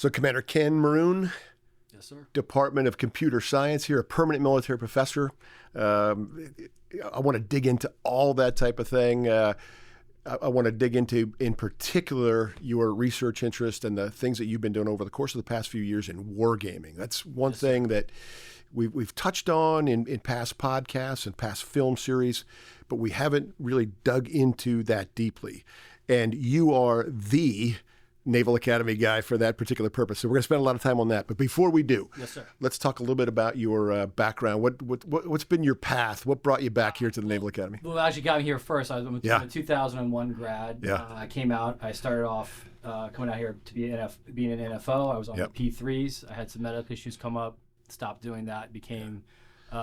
So Commander Ken Maroon, Yes, sir. Department of Computer Science here, a permanent military professor. I want to dig into all that type of thing. I want to dig into, in particular, your research interest and the things that you've been doing over the course of the past few years in wargaming. That's one thing that we've touched on in past podcasts and past film series, but we haven't really dug into that deeply. And you are the Naval Academy guy for that particular purpose. So we're going to spend a lot of time on that. But before we do, Yes, sir. Let's talk a little bit about your background. What's been your path? What brought you back here to the Naval Academy? Well, actually got me here first. I was a 2001 grad. Yeah. I came out. I started off coming out here to be being an NFO. I was on the P3s. I had some medical issues come up. Stopped doing that. Became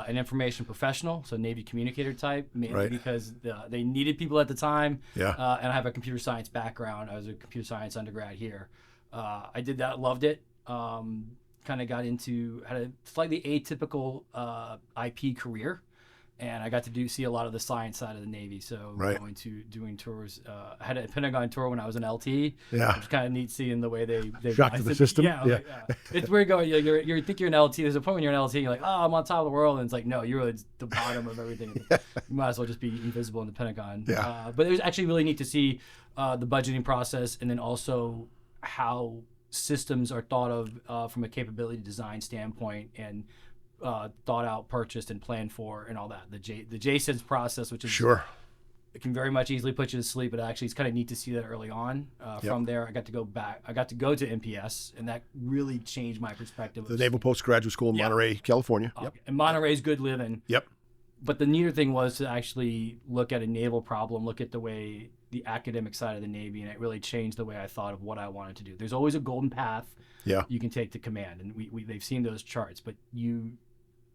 an information professional, so Navy communicator type, mainly because they needed people at the time. Yeah. And I have a computer science background. I was a computer science undergrad here. I did that, loved it. Kind of had a slightly atypical IP career, and I got to see a lot of the science side of the Navy. So doing tours. I had a Pentagon tour when I was an LT. Yeah. Which kind of neat seeing the way they shock to the system. Yeah. It's weird going. You think you're an LT. There's a point when you're an LT. You're like, oh, I'm on top of the world, and it's like, no, you're at the bottom of everything. You might as well just be invisible in the Pentagon. Yeah. But it was actually really neat to see the budgeting process, and then also how systems are thought of from a capability design standpoint, and thought out, purchased, and planned for, and all that. The JSIDS process, which is it can very much easily put you to sleep, but actually it's kind of neat to see that early on. From there, I got to go back. I got to go to NPS, and that really changed my perspective. The Naval Postgraduate School in Monterey, California. And Monterey's good living. Yep. But the neater thing was to actually look at a naval problem, look at the way the academic side of the Navy, and it really changed the way I thought of what I wanted to do. There's always a golden path you can take to command, and they've seen those charts, but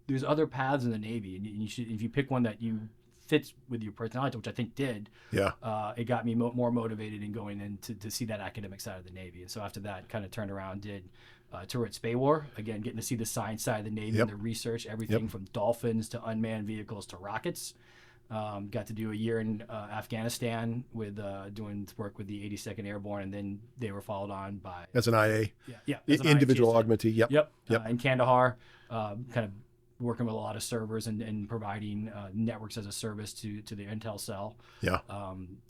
there's other paths in the Navy, and you should, if you pick one that you fits with your personality, which I think did, it got me more motivated in going in to see that academic side of the Navy. And so after that, kind of turned around, did tour at SPAWAR, again, getting to see the science side of the Navy and the research, everything from dolphins to unmanned vehicles to rockets. Got to do a year in Afghanistan with doing work with the 82nd Airborne, and then they were followed on by... As an IA? Yeah. Individual augmentee, Yep. In Kandahar, kind of working with a lot of servers and providing networks as a service to the intel cell. Yeah.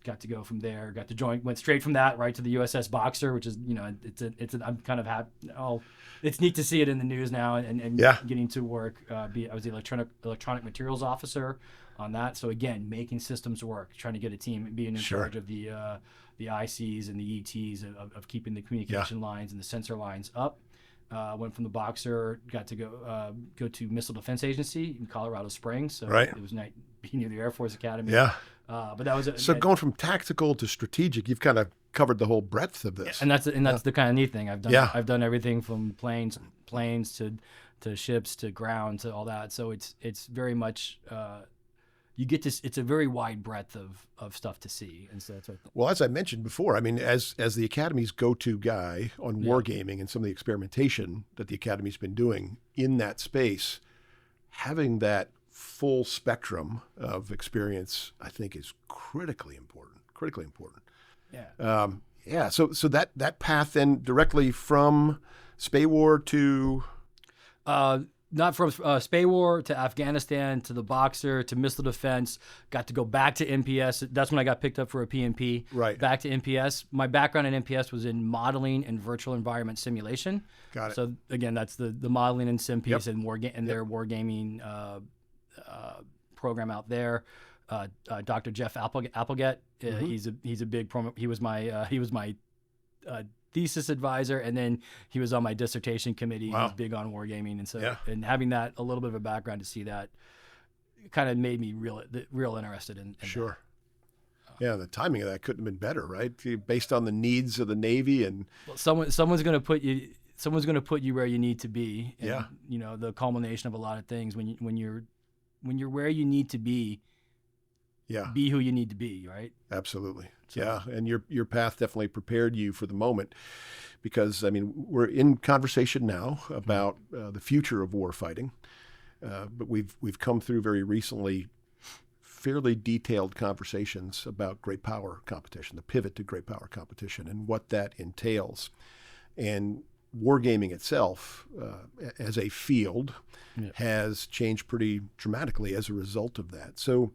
Got to go from there. Got to join. Went straight from that right to the USS Boxer, which is I'm kind of happy. It's neat to see it in the news now and getting to work. I was the electronic materials officer on that. So again, making systems work, trying to get a team, being in charge of the ICs and the ETs of keeping the communication lines and the sensor lines up. Went from the Boxer, got to go to Missile Defense Agency in Colorado Springs. So it was nice being near the Air Force Academy. Yeah. But that was going from tactical to strategic, you've kind of covered the whole breadth of this. And that's the kind of neat thing I've done. I've done everything from planes to ships to ground to all that. So it's very much it's a very wide breadth of stuff to see. And so that's what well, as I mentioned before, I mean, as the Academy's go-to guy on wargaming and some of the experimentation that the Academy's been doing in that space, having that full spectrum of experience, I think, is critically important. Yeah. So that path then directly from SPAWAR to not from SPAWAR to Afghanistan to the Boxer to missile defense. Got to go back to NPS. That's when I got picked up for a PMP. Right. Back to NPS. My background in NPS was in modeling and virtual environment simulation. Got it. So again, that's the modeling and sim piece and their wargaming program out there. Dr. Jeff Applegate. He's a big he was my thesis advisor, and then he was on my dissertation committee. Wow. He's big on wargaming, and so and having that a little bit of a background to see that kind of made me real interested in sure. That. The timing of that couldn't have been better, right? Based on the needs of the Navy and someone's going to put you where you need to be. And, the culmination of a lot of things when you're where you need to be. Yeah. Be who you need to be, right? Absolutely. So. And your path definitely prepared you for the moment, because I mean we're in conversation now about the future of warfighting, but we've come through very recently fairly detailed conversations about great power competition, the pivot to great power competition, and what that entails. And wargaming itself as a field has changed pretty dramatically as a result of that. So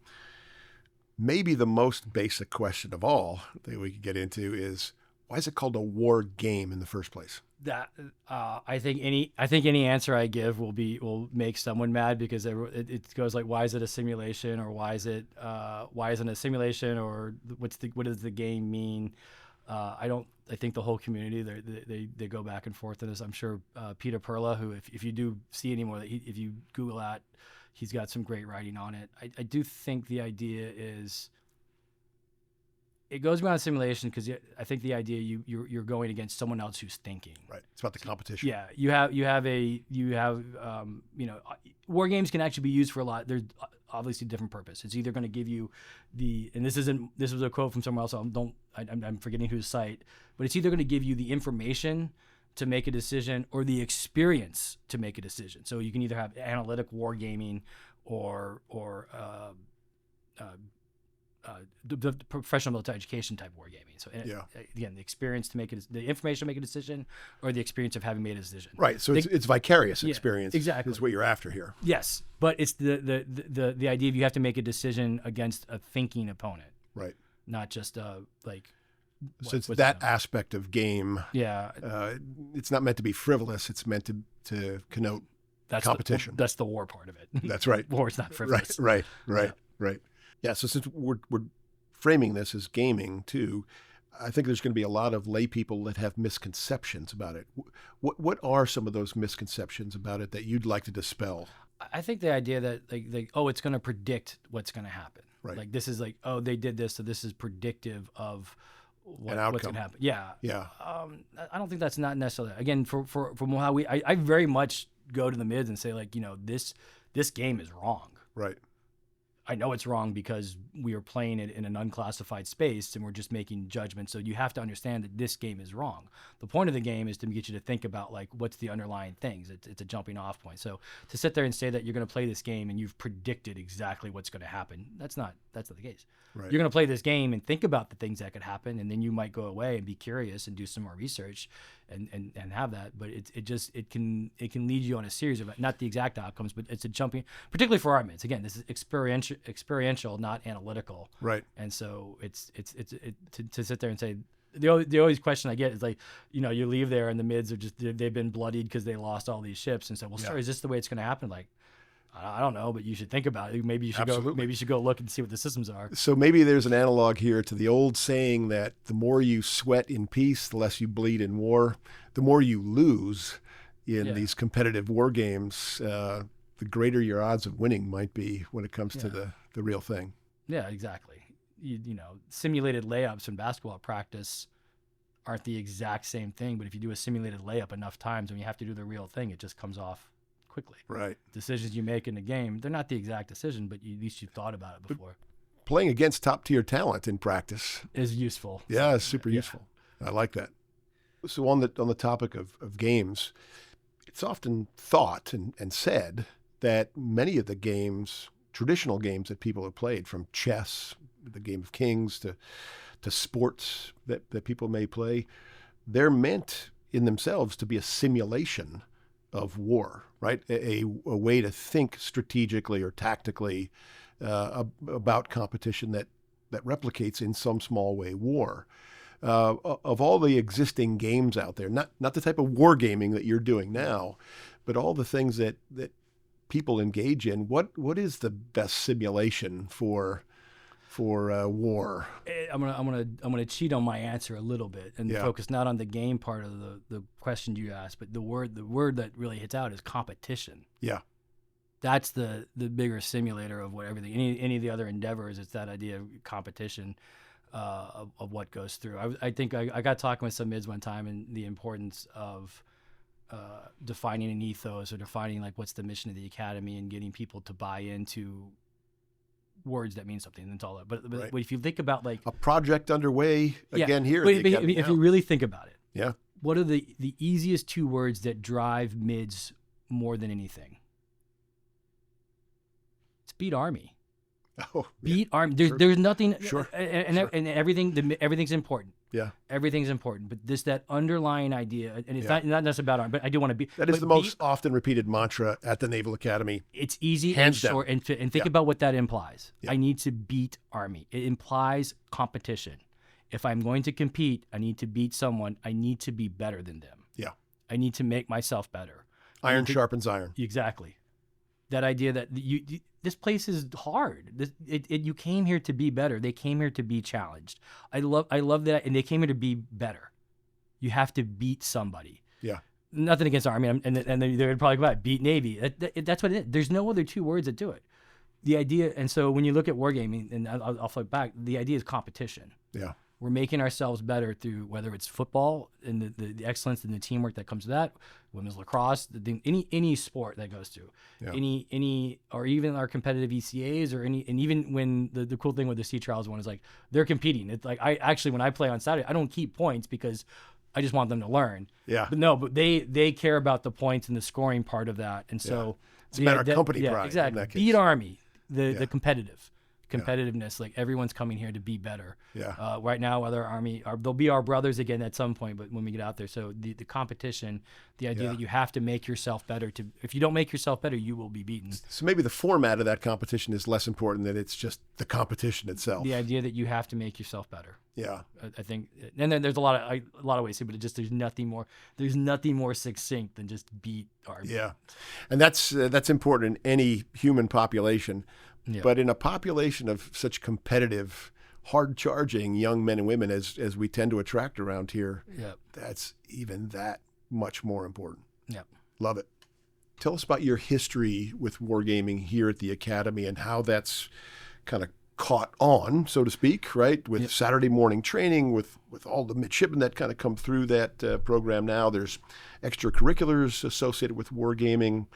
maybe the most basic question of all that we could get into is, why is it called a war game in the first place? That I think any answer I give will make someone mad, because it goes like, why is it a simulation, or why isn't it a simulation, or what does the game mean? I think the whole community they go back and forth on this. I'm sure Peter Perla, who if you do see any more, if you Google that, he's got some great writing on it. I do think the idea is, it goes beyond simulation, because I think the idea you're going against someone else who's thinking. Right. It's about the competition. Yeah. War games can actually be used for a lot. There's obviously a different purpose. It's either going to give you and this was a quote from somewhere else. I'm forgetting whose site, but it's either going to give you the information to make a decision or the experience to make a decision. So you can either have analytic wargaming or the professional military education type wargaming. So again, the experience to make the information to make a decision, or the experience of having made a decision. Right. So it's vicarious experience. Exactly. Is what you're after here. Yes, but it's the idea of you have to make a decision against a thinking opponent. Right. Not just like. So it's that aspect of game. Yeah. It's not meant to be frivolous. It's meant to connote competition. That's the war part of it. That's right. War is not frivolous. Right. Yeah, so since we're framing this as gaming too, I think there's going to be a lot of lay people that have misconceptions about it. What are some of those misconceptions about it that you'd like to dispel? I think the idea that it's going to predict what's going to happen. Right. Like this is like, they did this, so this is predictive of what's going to happen. Yeah. Yeah. I don't think that's not necessarily, again, from how I very much go to the mids and say, like, this game is wrong. Right. I know it's wrong because we are playing it in an unclassified space and we're just making judgments. So you have to understand that this game is wrong. The point of the game is to get you to think about, like, what's the underlying things. It's a jumping off point. So to sit there and say that you're going to play this game and you've predicted exactly what's going to happen, that's not the case. Right. You're going to play this game and think about the things that could happen, and then you might go away and be curious and do some more research and have that. But it can lead you on a series of, not the exact outcomes, but it's a jumping, particularly for our mids. Again, this is experiential, not analytical. Right. And so it's to sit there and say, the always question I get is, like, you leave there and the mids are just, they've been bloodied because they lost all these ships, and say, well, sorry, is this the way it's going to happen? Like, I don't know, but you should think about it. Maybe you should go look and see what the systems are. So maybe there's an analog here to the old saying that the more you sweat in peace, the less you bleed in war. The more you lose in these competitive war games, the greater your odds of winning might be when it comes to the real thing. Yeah, exactly. Simulated layups in basketball practice aren't the exact same thing, but if you do a simulated layup enough times, when you have to do the real thing, it just comes off quickly. Right. Decisions you make in the game, they're not the exact decision, but at least you've thought about it before. But playing against top tier talent in practice is useful. Yeah, it's super useful. I like that. So on the topic of games, it's often thought and said that many of the games, traditional games that people have played, from chess, the game of kings, to sports that people may play, they're meant in themselves to be a simulation of war, right? A way to think strategically or tactically about competition that replicates in some small way war. Of all the existing games out there, not the type of wargaming that you're doing now, but all the things that people engage in, what is the best simulation for war? I'm gonna cheat on my answer a little bit and focus not on the game part of the question you asked, but the word that really hits out is competition. Yeah, that's the bigger simulator of what everything. Any of the other endeavors, it's that idea of competition of what goes through. I think I got talking with some mids one time, and the importance of defining an ethos, or defining, like, what's the mission of the academy, and getting people to buy into words that mean something. That's all that. But if you think about, like, a project underway again here, but if you really think about it, what are the easiest two words that drive mids more than anything? It's beat Army. Oh, beat Army. There's nothing. Sure. And everything's important. Yeah. Everything's important, but that underlying idea, and it's not necessarily about Army, but I do want to be. That is the most often repeated mantra at the Naval Academy. It's easy and short, and think about what that implies. Yeah. I need to beat Army. It implies competition. If I'm going to compete, I need to beat someone. I need to be better than them. Yeah. I need to make myself better. Iron sharpens iron. Exactly. That idea that this place is hard. You came here to be better. They came here to be challenged. I love that, and they came here to be better. You have to beat somebody. Yeah. Nothing against Army, and they're probably go out beat Navy. That's what it is. There's no other two words that do it. The idea, and so when you look at wargaming, and I'll flip back, the idea is competition. Yeah. We're making ourselves better through whether it's football and the excellence and the teamwork that comes to that, women's lacrosse, any sport that goes through, any or even our competitive ECAs or and even when the cool thing with the Sea Trials one is like they're competing. It's like when I play on Saturday, I don't keep points because I just want them to learn. Yeah. But they care about the points and the scoring part of that, and so it's a matter of company pride. Exactly. In that case. Beat Army, the competitiveness, like everyone's coming here to be better. Yeah. Right now, other Army, they'll be our brothers again at some point, but when we get out there, so the competition, the idea that you have to make yourself better. If you don't make yourself better, you will be beaten. So maybe the format of that competition is less important than it's just the competition itself. The idea that you have to make yourself better. Yeah. I think, and then there's a lot of ways to, but there's nothing more succinct than just beat Army. Yeah, and that's important in any human population. Yeah. But in a population of such competitive, hard-charging young men and women as we tend to attract around here, that's even that much more important. Yeah. Love it. Tell us about your history with wargaming here at the Academy and how that's kind of caught on, so to speak, right? With Saturday morning training, with all the midshipmen that kind of come through that program now. There's extracurriculars associated with wargaming.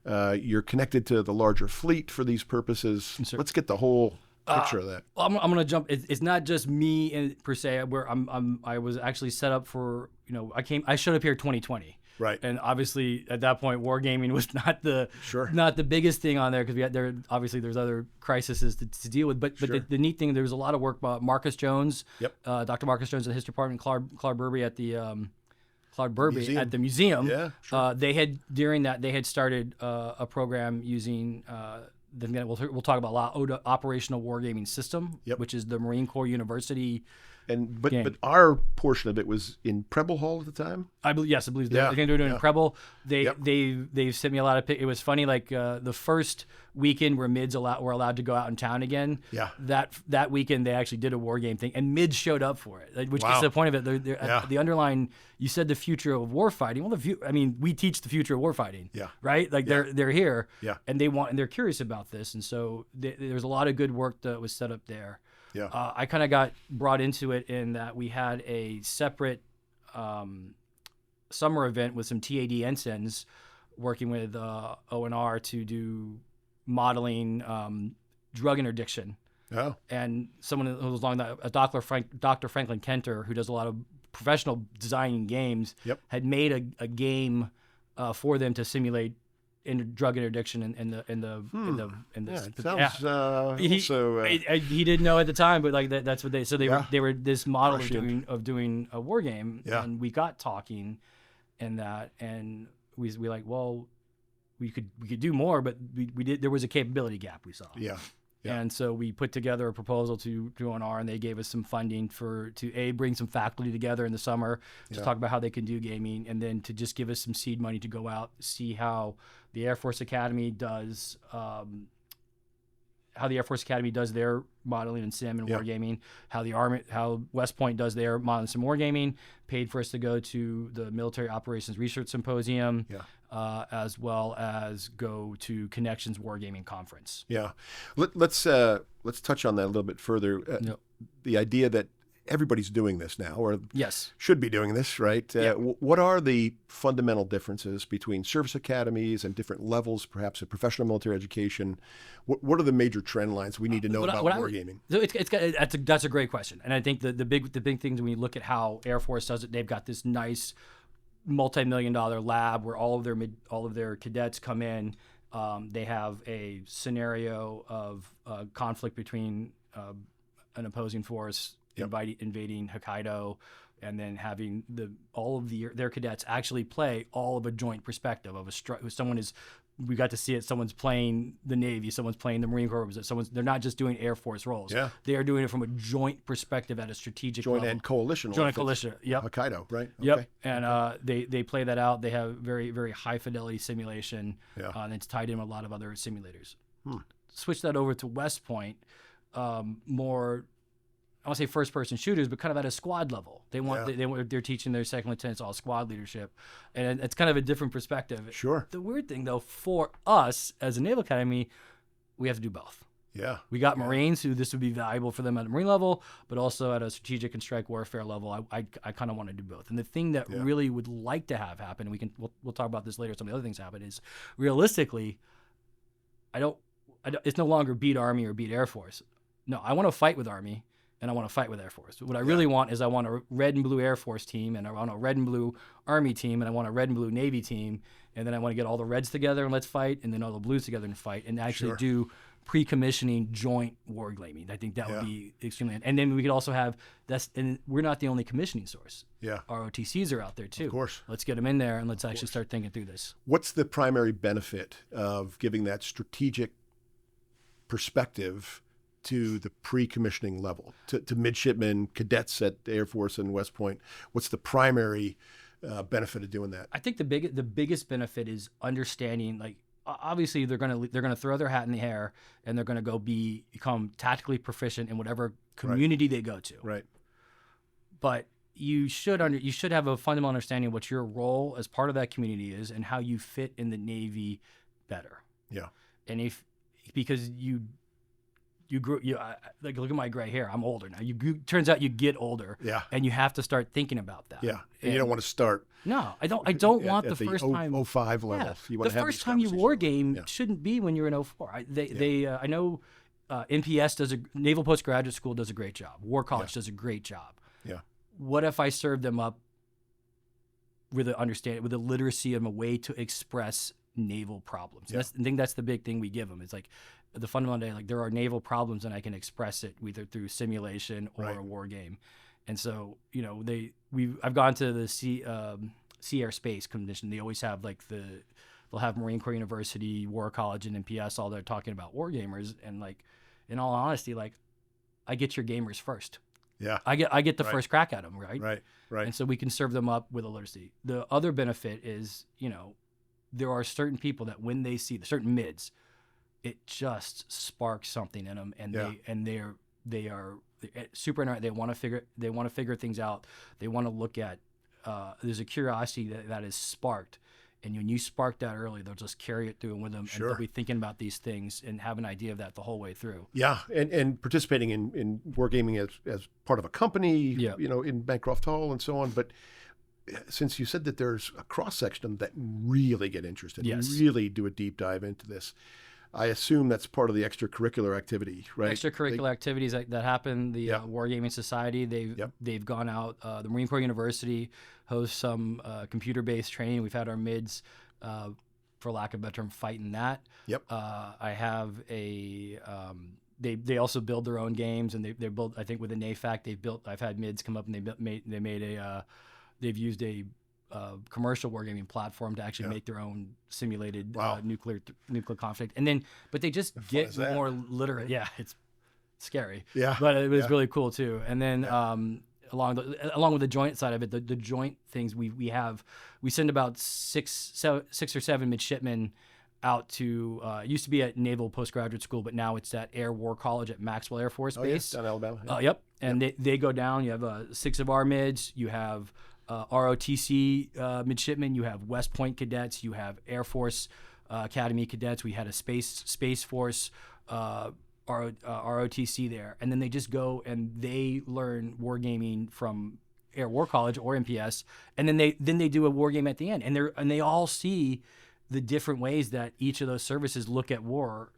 You're connected to the larger fleet for these purposes. Sure. Let's get the whole picture of that. I'm going to jump. It's not just me per se. Where I was actually set up for. I showed up here 2020. Right. And obviously at that point, wargaming was not the biggest thing on there because there's other crises to deal with. But the neat thing, there was a lot of work by Marcus Jones, Dr. Marcus Jones in the history department, Claude Burby at the. At the museum. Yeah, sure. They had started a program using we'll talk about a lot operational wargaming system, which is the Marine Corps University. But our portion of it was in Preble Hall at the time. I believe I think they were doing it in Preble. They sent me a lot of pictures. It was funny, like the first weekend where mids were allowed to go out in town again. Yeah. That weekend they actually did a war game thing, and mids showed up for it, which is the point of it. The underlying. You said the future of warfighting. Well, we teach the future of warfighting. Yeah. Right. Like they're here. Yeah. And they're curious about this, and so there's a lot of good work that was set up there. Yeah. I kind of got brought into it in that we had a separate summer event with some TAD ensigns working with ONR to do modeling drug interdiction. Oh. And someone who was along that, Dr. Franklin Kenter, who does a lot of professional designing games, had made a game for them to simulate drug interdiction he didn't know at the time, but like that's what they were this model of doing a war game, and we got talking, and we like, well, we could do more, but we did. There was a capability gap we saw. Yeah. And so we put together a proposal to ONR, and they gave us some funding to bring some faculty together in the summer to talk about how they can do gaming, and then to just give us some seed money to go out, see how the Air Force Academy does their modeling and sim and wargaming, how West Point does their modeling and sim wargaming, paid for us to go to the Military Operations Research Symposium, as well as go to Connections Wargaming Conference. Yeah. Let's touch on that a little bit further. The idea that everybody's doing this now, or should be doing this, right? What are the fundamental differences between service academies and different levels, perhaps of professional military education? What are the major trend lines we need to know about wargaming? That's a great question, and I think the big things when you look at how Air Force does it, they've got this nice multi-million-dollar lab where all of their cadets come in. They have a scenario of conflict between an opposing force invading Hokkaido, and then having all of their cadets actually play all of a joint perspective of we got to see it. Someone's playing the Navy, someone's playing the Marine Corps. They're not just doing Air Force roles. Yeah. They are doing it from a joint perspective at a strategic joint level. And coalition. Joint and coalition. Yep. Hokkaido, right? Yep. Okay. And they play that out. They have very, very high fidelity simulation. Yeah. And it's tied in with a lot of other simulators. Switch that over to West Point. More, I won't say first person shooters, but kind of at a squad level. They're teaching their second lieutenants all squad leadership, and it's kind of a different perspective. Sure. The weird thing though, for us as a Naval Academy, we have to do both. Yeah. We got Marines who this would be valuable for them at a Marine level, but also at a strategic and strike warfare level. I kind of want to do both. And the thing that really would like to have happen, and we'll talk about this later, some of the other things happen, is realistically, it's no longer beat Army or beat Air Force. No, I want to fight with Army. And I want to fight with Air Force. What I really want is I want a red and blue Air Force team, and I want a red and blue Army team, and I want a red and blue Navy team, and then I want to get all the reds together and let's fight, and then all the blues together and fight, and actually do pre-commissioning joint wargaming. I think that would be extremely. And then we could also have and we're not the only commissioning source. Yeah. ROTCs are out there too. Of course. Let's get them in there and let's actually start thinking through this. What's the primary benefit of giving that strategic perspective to the pre-commissioning level, to midshipmen, cadets at the Air Force and West Point? What's the primary benefit of doing that? I think the biggest benefit is understanding, like, obviously they're gonna throw their hat in the air and they're gonna go become tactically proficient in whatever community they go to. Right. But you should have a fundamental understanding of what your role as part of that community is and how you fit in the Navy better. Yeah. And because you grew, like, look at my gray hair. I'm older now. Turns out you get older. Yeah. And you have to start thinking about that. Yeah. And you don't want to start. No, I don't want at the first time. 05 level. Yeah. You want the to have first time you war game Yeah. shouldn't be when you're in 04. I know NPS Naval Postgraduate School does a great job. War College does a great job. Yeah. What if I served them up with a literacy and a way to express naval problems? Yeah. I think that's the big thing we give them. It's like the fundamental, like, there are naval problems and I can express it either through simulation or a war game. And so, I've gone to the Sea Air Space Convention. They always have they'll have Marine Corps University, War College, and NPS all there talking about war gamers. And, like, in all honesty, like, I get your gamers first. Yeah. I get the first crack at them, right? Right. And so we can serve them up with a literacy. The other benefit is, there are certain people that when they see certain mids, it just sparks something in them, and they are super interested. They want to figure things out. They want to look at. There's a curiosity that is sparked, and when you spark that early, they'll just carry it through with them, and they'll be thinking about these things and have an idea of that the whole way through. Yeah, and participating in wargaming as part of a company, in Bancroft Hall and so on, but. Since you said that there's a cross-section of them that really get interested, really do a deep dive into this, I assume that's part of the extracurricular activity, right? Extracurricular activities that happen. The Wargaming Society, they've gone out. The Marine Corps University hosts some computer-based training. We've had our mids, for lack of a better term, fight in that. Yep. I have a... They also build their own games, and they build, I think with the NAFAC, I've had mids come up and they made a... They've used a commercial wargaming platform to actually make their own simulated nuclear conflict, but they just get more literate. Yeah, it's scary. Yeah, but it was really cool too. And then along with the joint side of it, the joint things we send about six or seven midshipmen out to it used to be at Naval Postgraduate School, but now it's at Air War College at Maxwell Air Force Base. Down in Alabama. Yep. And they go down. You have 6 of our mids. You have ROTC midshipmen. You have West Point cadets. You have Air Force Academy cadets. We had a Space Force ROTC there, and then they just go and they learn wargaming from Air War College or MPS, and then they do a war game at the end, and they all see the different ways that each of those services look at war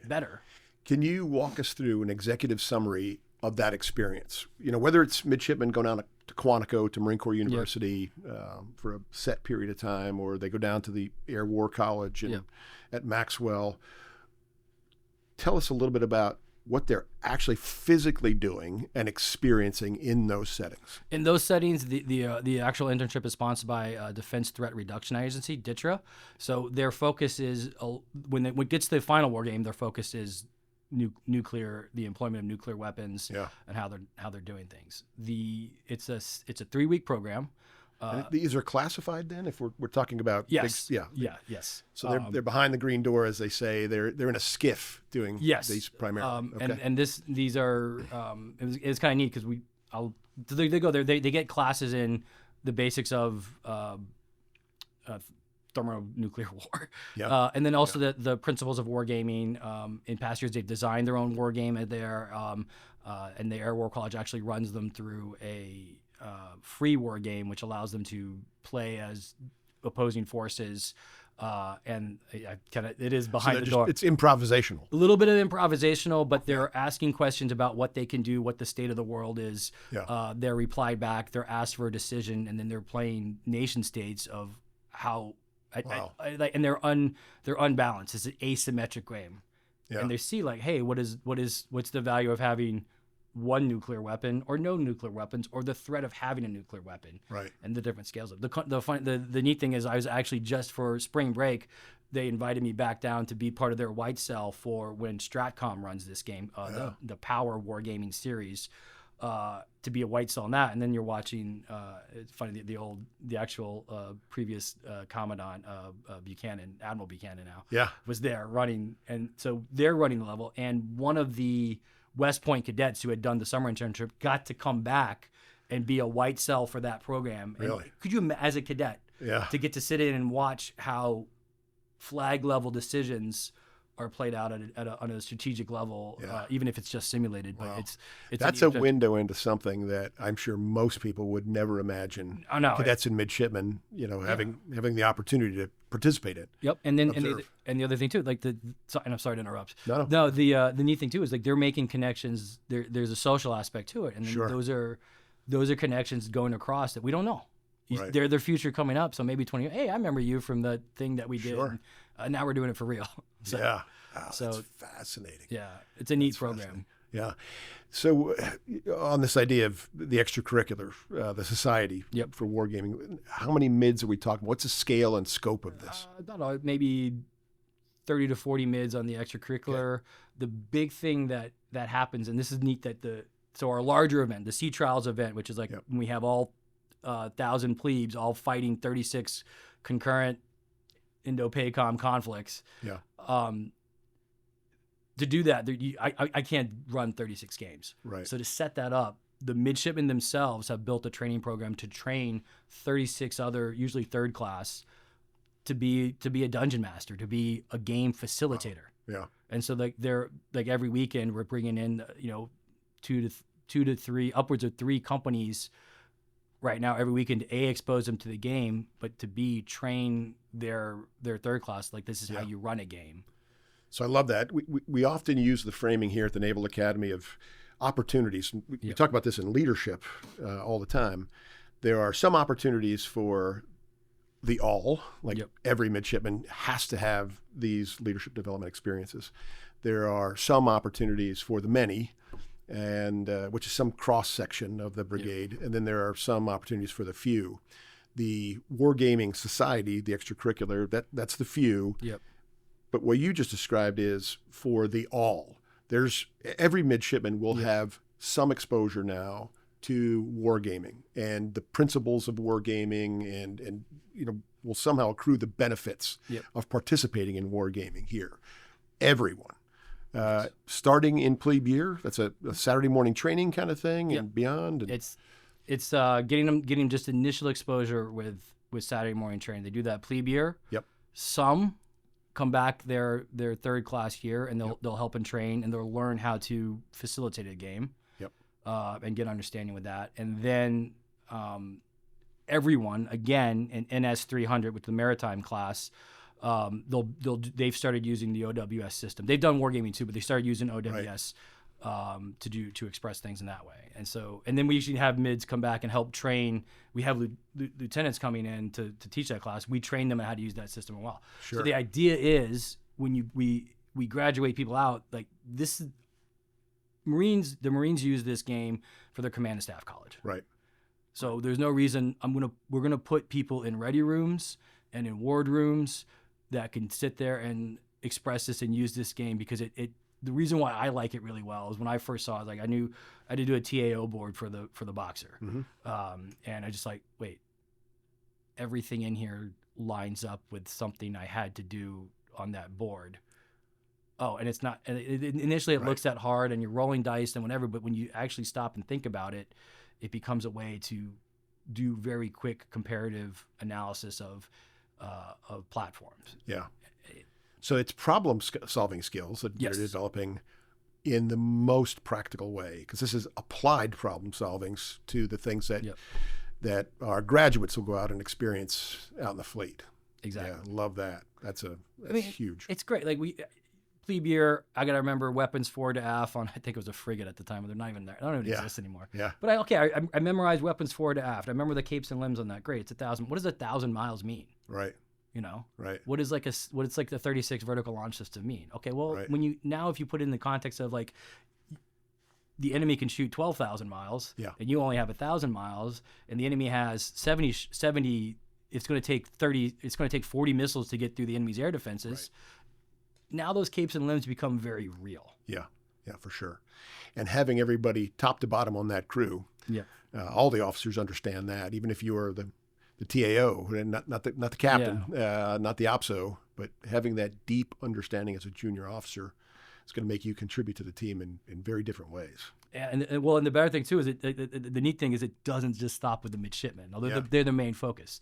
better. Can you walk us through an executive summary of that experience. Whether it's midshipmen going down to Quantico, to Marine Corps University for a set period of time, or they go down to the Air War College at Maxwell. Tell us a little bit about what they're actually physically doing and experiencing in those settings. In those settings, the actual internship is sponsored by Defense Threat Reduction Agency, DTRA. So their focus is, when it gets to the final war game, their focus is nuclear, the employment of nuclear weapons, and how they're doing things. It's a 3-week program. And these are classified then, if we're talking about yes, yes. So they're behind the green door, as they say. They're in a skiff doing these primarily. And these are it's kind of neat because they go there. They get classes in the basics of thermonuclear war, and then also the principles of wargaming. In past years, they've designed their own war game there, and the Air War College actually runs them through a free war game, which allows them to play as opposing forces, and it is behind the door. It's improvisational. A little bit of improvisational, but they're asking questions about what they can do, what the state of the world is. They're replied back. They're asked for a decision, and then they're playing nation states of how. And they're unbalanced. It's an asymmetric game, and they see hey, what's the value of having one nuclear weapon or no nuclear weapons, or the threat of having a nuclear weapon, right? And the different scales of the neat thing is, I was actually, just for spring break, they invited me back down to be part of their white cell for when Stratcom runs this game, the Power Wargaming series, to be a white cell on that. And then you're watching, it's funny, the actual previous Commandant Buchanan, Admiral Buchanan now, was there running, and so they're running the level, and one of the West Point cadets who had done the summer internship got to come back and be a white cell for that program. Really? And could you, as a cadet, to get to sit in and watch how flag level decisions are played out on a strategic level, even if it's just simulated. Wow. But that's a window into something that I'm sure most people would never imagine. I know, cadets and midshipmen, having the opportunity to participate in. Yep, and then and the other thing too, and I'm sorry to interrupt. No. The neat thing too is they're making connections. There's a social aspect to it, and then those are connections going across that we don't know. Right. They're their future coming up. So maybe 20 years, hey, I remember you from the thing that we did. Sure. And, now we're doing it for real. So, that's fascinating. Yeah, it's a neat program. Yeah. So on this idea of the extracurricular, the society for wargaming, how many mids are we talking? What's the scale and scope of this? I don't know, maybe 30 to 40 mids on the extracurricular. Okay. The big thing that happens, and this is neat, so our larger event, the Sea Trials event, which is when we have all 1,000 plebes all fighting 36 concurrent Indo-PACOM conflicts. To do that, I can't run 36 games. Right. So to set that up, the midshipmen themselves have built a training program to train 36 other, usually third class, to be a dungeon master, to be a game facilitator. Yeah. And so they're every weekend we're bringing in 2 to 3, upwards of 3 companies right now every weekend to expose them to the game, but to train their third class, this is how you run a game. So I love that. We often use the framing here at the Naval Academy of opportunities. We talk about this in leadership all the time. There are some opportunities for the all, every midshipman has to have these leadership development experiences. There are some opportunities for the many, and which is some cross-section of the brigade. And then there are some opportunities for the few. The wargaming society, the extracurricular, that's the few. Yep. But what you just described is for the all. Every midshipman will have some exposure now to wargaming and the principles of wargaming, and will somehow accrue the benefits of participating in wargaming here. Everyone. Starting in plebe year, that's a Saturday morning training kind of thing and beyond. And it's getting them just initial exposure with Saturday morning training. They do that plebe year. Yep. Some come back their third class year, and they'll help and train, and they'll learn how to facilitate a game. Yep. And get understanding with that. And then everyone, again, in NS 300 with the maritime class, they've started using the OWS system. They've done wargaming too, but they started using OWS. to express things in that way. And then we usually have mids come back and help train. We have lieutenants coming in to teach that class. We train them on how to use that system well. Sure. So the idea is when we graduate people out, like this, the Marines use this game for their command and staff college. Right. So there's no reason we're gonna put people in ready rooms and in ward rooms that can sit there and express this and use this game, because the reason why I like it really well is when I first saw it, like I knew I had to do a TAO board for the boxer. And I just like, wait, everything in here lines up with something I had to do on that board. Oh, and it's not, initially it looks that hard and you're rolling dice and whatever, but when you actually stop and think about it, it becomes a way to do very quick comparative analysis of platforms. Yeah. So it's problem-solving skills that you're developing in the most practical way, because this is applied problem-solving to the things that our graduates will go out and experience out in the fleet. Exactly. Yeah, love that. That's huge. It's great. Like plebe year, I got to remember weapons forward to aft on, I think it was a frigate at the time, but they're not even there. I don't even exist anymore. Yeah. But I memorized weapons forward to aft. I remember the capes and limbs on that. Great. It's 1,000. What does 1,000 miles mean? Right. You know, right? What is like the 36 vertical launch system mean? Okay, well, if you put it in the context of like the enemy can shoot 12,000 miles, and you only have 1,000 miles, and the enemy has 70. It's going to take 30. It's going to take 40 missiles to get through the enemy's air defenses. Right. Now those capes and limbs become very real. Yeah, for sure. And having everybody top to bottom on that crew, all the officers understand that, even if you are the TAO, and not the captain, not the OPSO, but having that deep understanding as a junior officer is going to make you contribute to the team in very different ways. And the better thing too is the neat thing is it doesn't just stop with the midshipmen, although they're the main focus.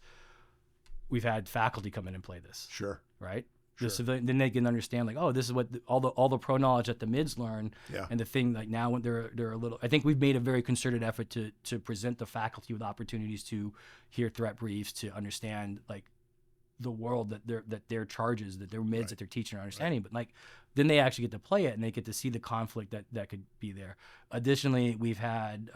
We've had faculty come in and play this. Sure. Right. The civilian, then they can understand like, oh, this is what all the pro knowledge that the mids learn, and the thing like now when they're a little. I think we've made a very concerted effort to present the faculty with opportunities to hear threat briefs, to understand like the world that their charges, that their mids that they're teaching are understanding. But like then they actually get to play it and they get to see the conflict that could be there. Additionally, we've had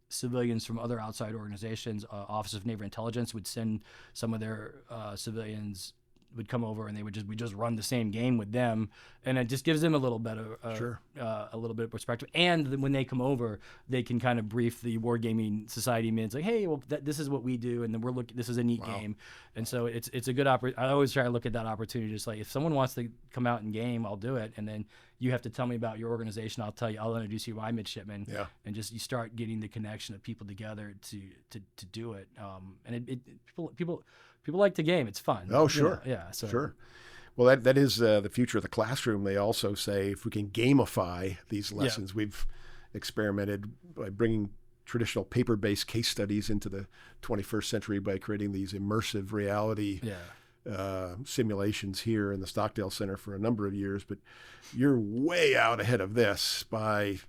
civilians from other outside organizations, Office of Naval Intelligence would send some of their civilians. Would come over and we just run the same game with them, and it just gives them a little bit of a little bit of perspective. And when they come over, they can kind of brief the Wargaming Society mids like, hey, well, this is what we do, and then this is a neat game, and so it's a good opportunity. I always try to look at that opportunity just like if someone wants to come out and game, I'll do it, and then you have to tell me about your organization. I'll introduce you to my midshipmen, and just you start getting the connection of people together to do it, and people like to game. It's fun. Oh, sure. So. Sure. Well, that is the future of the classroom. They also say if we can gamify these lessons, we've experimented by bringing traditional paper-based case studies into the 21st century by creating these immersive reality simulations here in the Stockdale Center for a number of years. But you're way out ahead of this by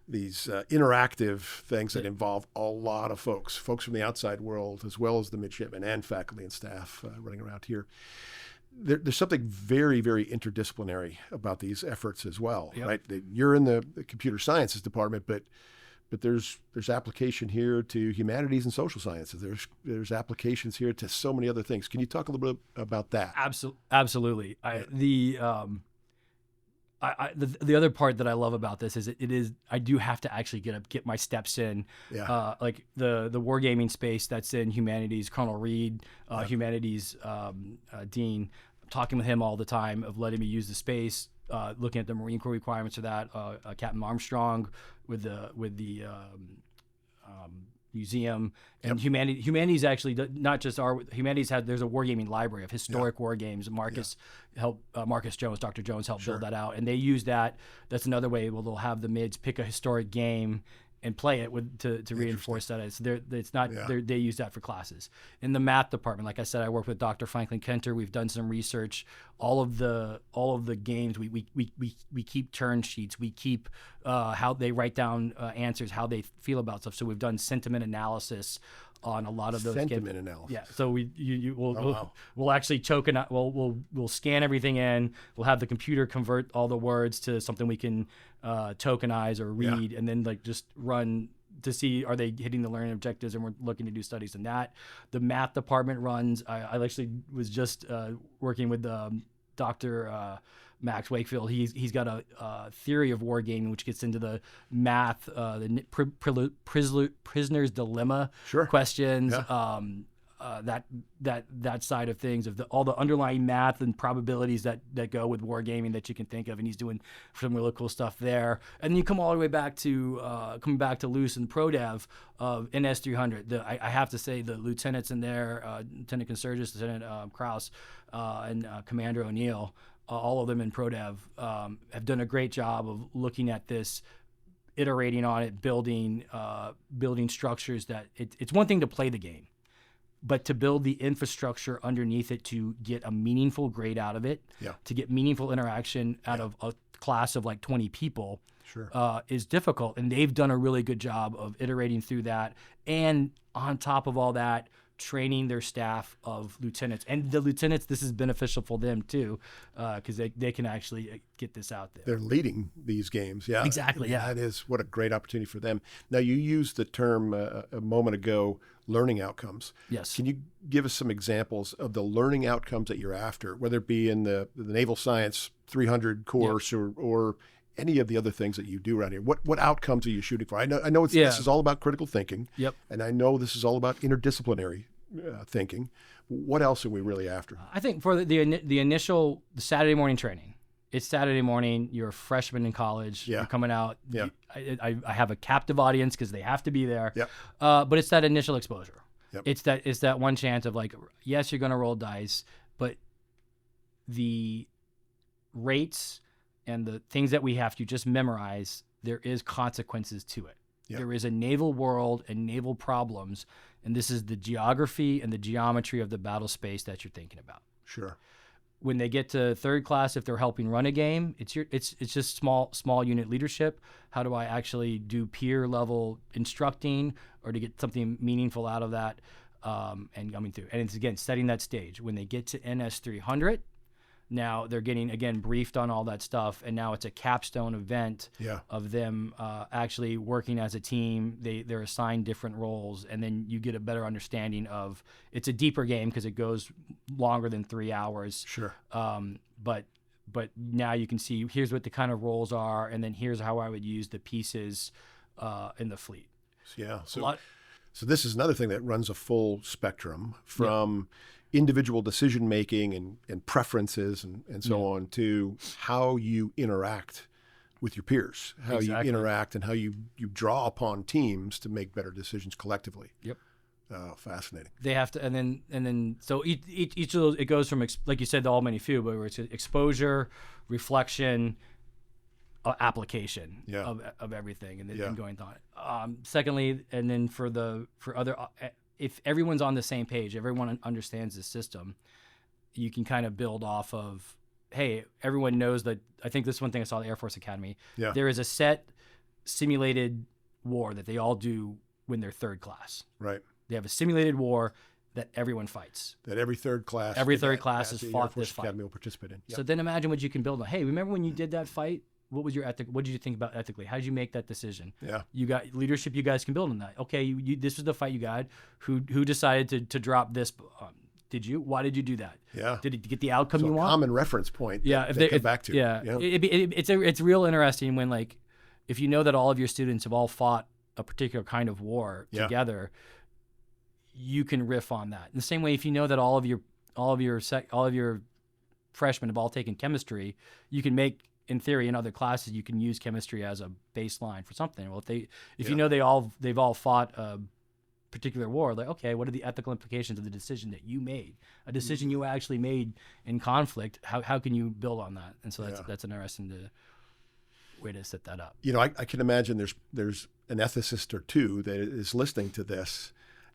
these interactive things that involve a lot of folks from the outside world, as well as the midshipmen and faculty and staff running around here. There's something very, very interdisciplinary about these efforts as well, right? You're in the computer sciences department, but there's application here to humanities and social sciences. There's applications here to so many other things. Can you talk a little bit about that? Absolutely. The other part that I love about this is I do have to actually get my steps in, like the wargaming space that's in humanities. Colonel Reed, humanities dean, I'm talking with him all the time of letting me use the space, looking at the Marine Corps requirements for that. Captain Armstrong with the museum and humanities actually not just humanities there's a wargaming library of historic war games. Dr. Jones helped build that out, and they use that. That's another way. Well, they'll have the mids pick a historic game and play it to reinforce that. They use that for classes. In the math department, like I said, I work with Dr. Franklin Kenter. We've done some research. All of the games we keep turn sheets. We keep how they write down answers, how they feel about stuff. So we've done sentiment analysis on a lot of those sentiment analysis. Yeah, so we'll actually we'll scan everything in. We'll have the computer convert all the words to something we can tokenize or read, and then like just run to see are they hitting the learning objectives, and we're looking to do studies in that. The math department runs. I actually was just working with Dr. Max Wakefield. He's got a theory of wargaming, which gets into the math, the prisoner's dilemma questions, that side of things, of all the underlying math and probabilities that go with wargaming that you can think of, and he's doing some really cool stuff there. And then you come all the way back to coming back to Luce and ProDev of NS300. I have to say the lieutenants in there, Lieutenant Consurgis, Lieutenant Krause, and Commander O'Neill. All of them in ProDev have done a great job of looking at this, iterating on it, building structures that it's one thing to play the game, but to build the infrastructure underneath it to get a meaningful grade out of it, to get meaningful interaction out of a class of like 20 people is difficult. And they've done a really good job of iterating through that. And on top of all that, training their staff of lieutenants, and the lieutenants, this is beneficial for them too, because they can actually get this out there. They're leading these games. Yeah, exactly. Yeah, that is what a great opportunity for them. Now, you used the term a moment ago, learning outcomes. Yes. Can you give us some examples of the learning outcomes that you're after, whether it be in the Naval Science 300 course or any of the other things that you do around here? What outcomes are you shooting for? I know this is all about critical thinking. Yep. And I know this is all about interdisciplinary thinking. What else are we really after? I think for the initial Saturday morning training, it's Saturday morning. You're a freshman in college. You're coming out. Yeah. I have a captive audience because they have to be there. Yep. But it's that initial exposure. Yep. It's that one chance of like, yes, you're going to roll dice, but the rates and the things that we have to just memorize, there is consequences to it. Yep. There is a naval world and naval problems, and this is the geography and the geometry of the battle space that you're thinking about. Sure. When they get to third class, if they're helping run a game, it's just small unit leadership. How do I actually do peer level instructing or to get something meaningful out of that, and coming through? And it's again setting that stage. When they get to NS 300. Now they're getting, again, briefed on all that stuff, and now it's a capstone event of them actually working as a team. They're assigned different roles, and then you get a better understanding of, it's a deeper game because it goes longer than 3 hours. Sure. But now you can see, here's what the kind of roles are, and then here's how I would use the pieces in the fleet. Yeah. So this is another thing that runs a full spectrum from individual decision making and preferences and so on, to how you interact with your peers, how you interact and how you draw upon teams to make better decisions collectively. Yep. Fascinating. They have to, and then so each of those, it goes from, like you said, the all many few, but it's exposure, reflection, application of everything, and then going on. Secondly, and then for other. If everyone's on the same page, everyone understands the system, you can kind of build off of, hey, everyone knows that. I think this is one thing I saw at the Air Force Academy. Yeah. There is a set simulated war that they all do when they're third class. Right. They have a simulated war that everyone fights. That every third class has fought this fight. Academy will participate in. Yep. So then imagine what you can build on. Hey, remember when you did that fight? What was your ethic? What did you think about ethically? How did you make that decision? Yeah. You got leadership. You guys can build on that. Okay, this was the fight you got. Who decided to drop this? Did you? Why did you do that? Yeah. Did it get the outcome you want? Common reference point. Yeah. They come back to. Yeah. It's real interesting when, like, if you know that all of your students have all fought a particular kind of war together, you can riff on that. In the same way, if you know that all of your freshmen have all taken chemistry, you can make, in theory, in other classes, you can use chemistry as a baseline for something. Well, if you know they've all fought a particular war, like, okay, what are the ethical implications of the decision that you made? A decision you actually made in conflict. How can you build on that? And so that's an interesting way to set that up. You know, I can imagine there's an ethicist or two that is listening to this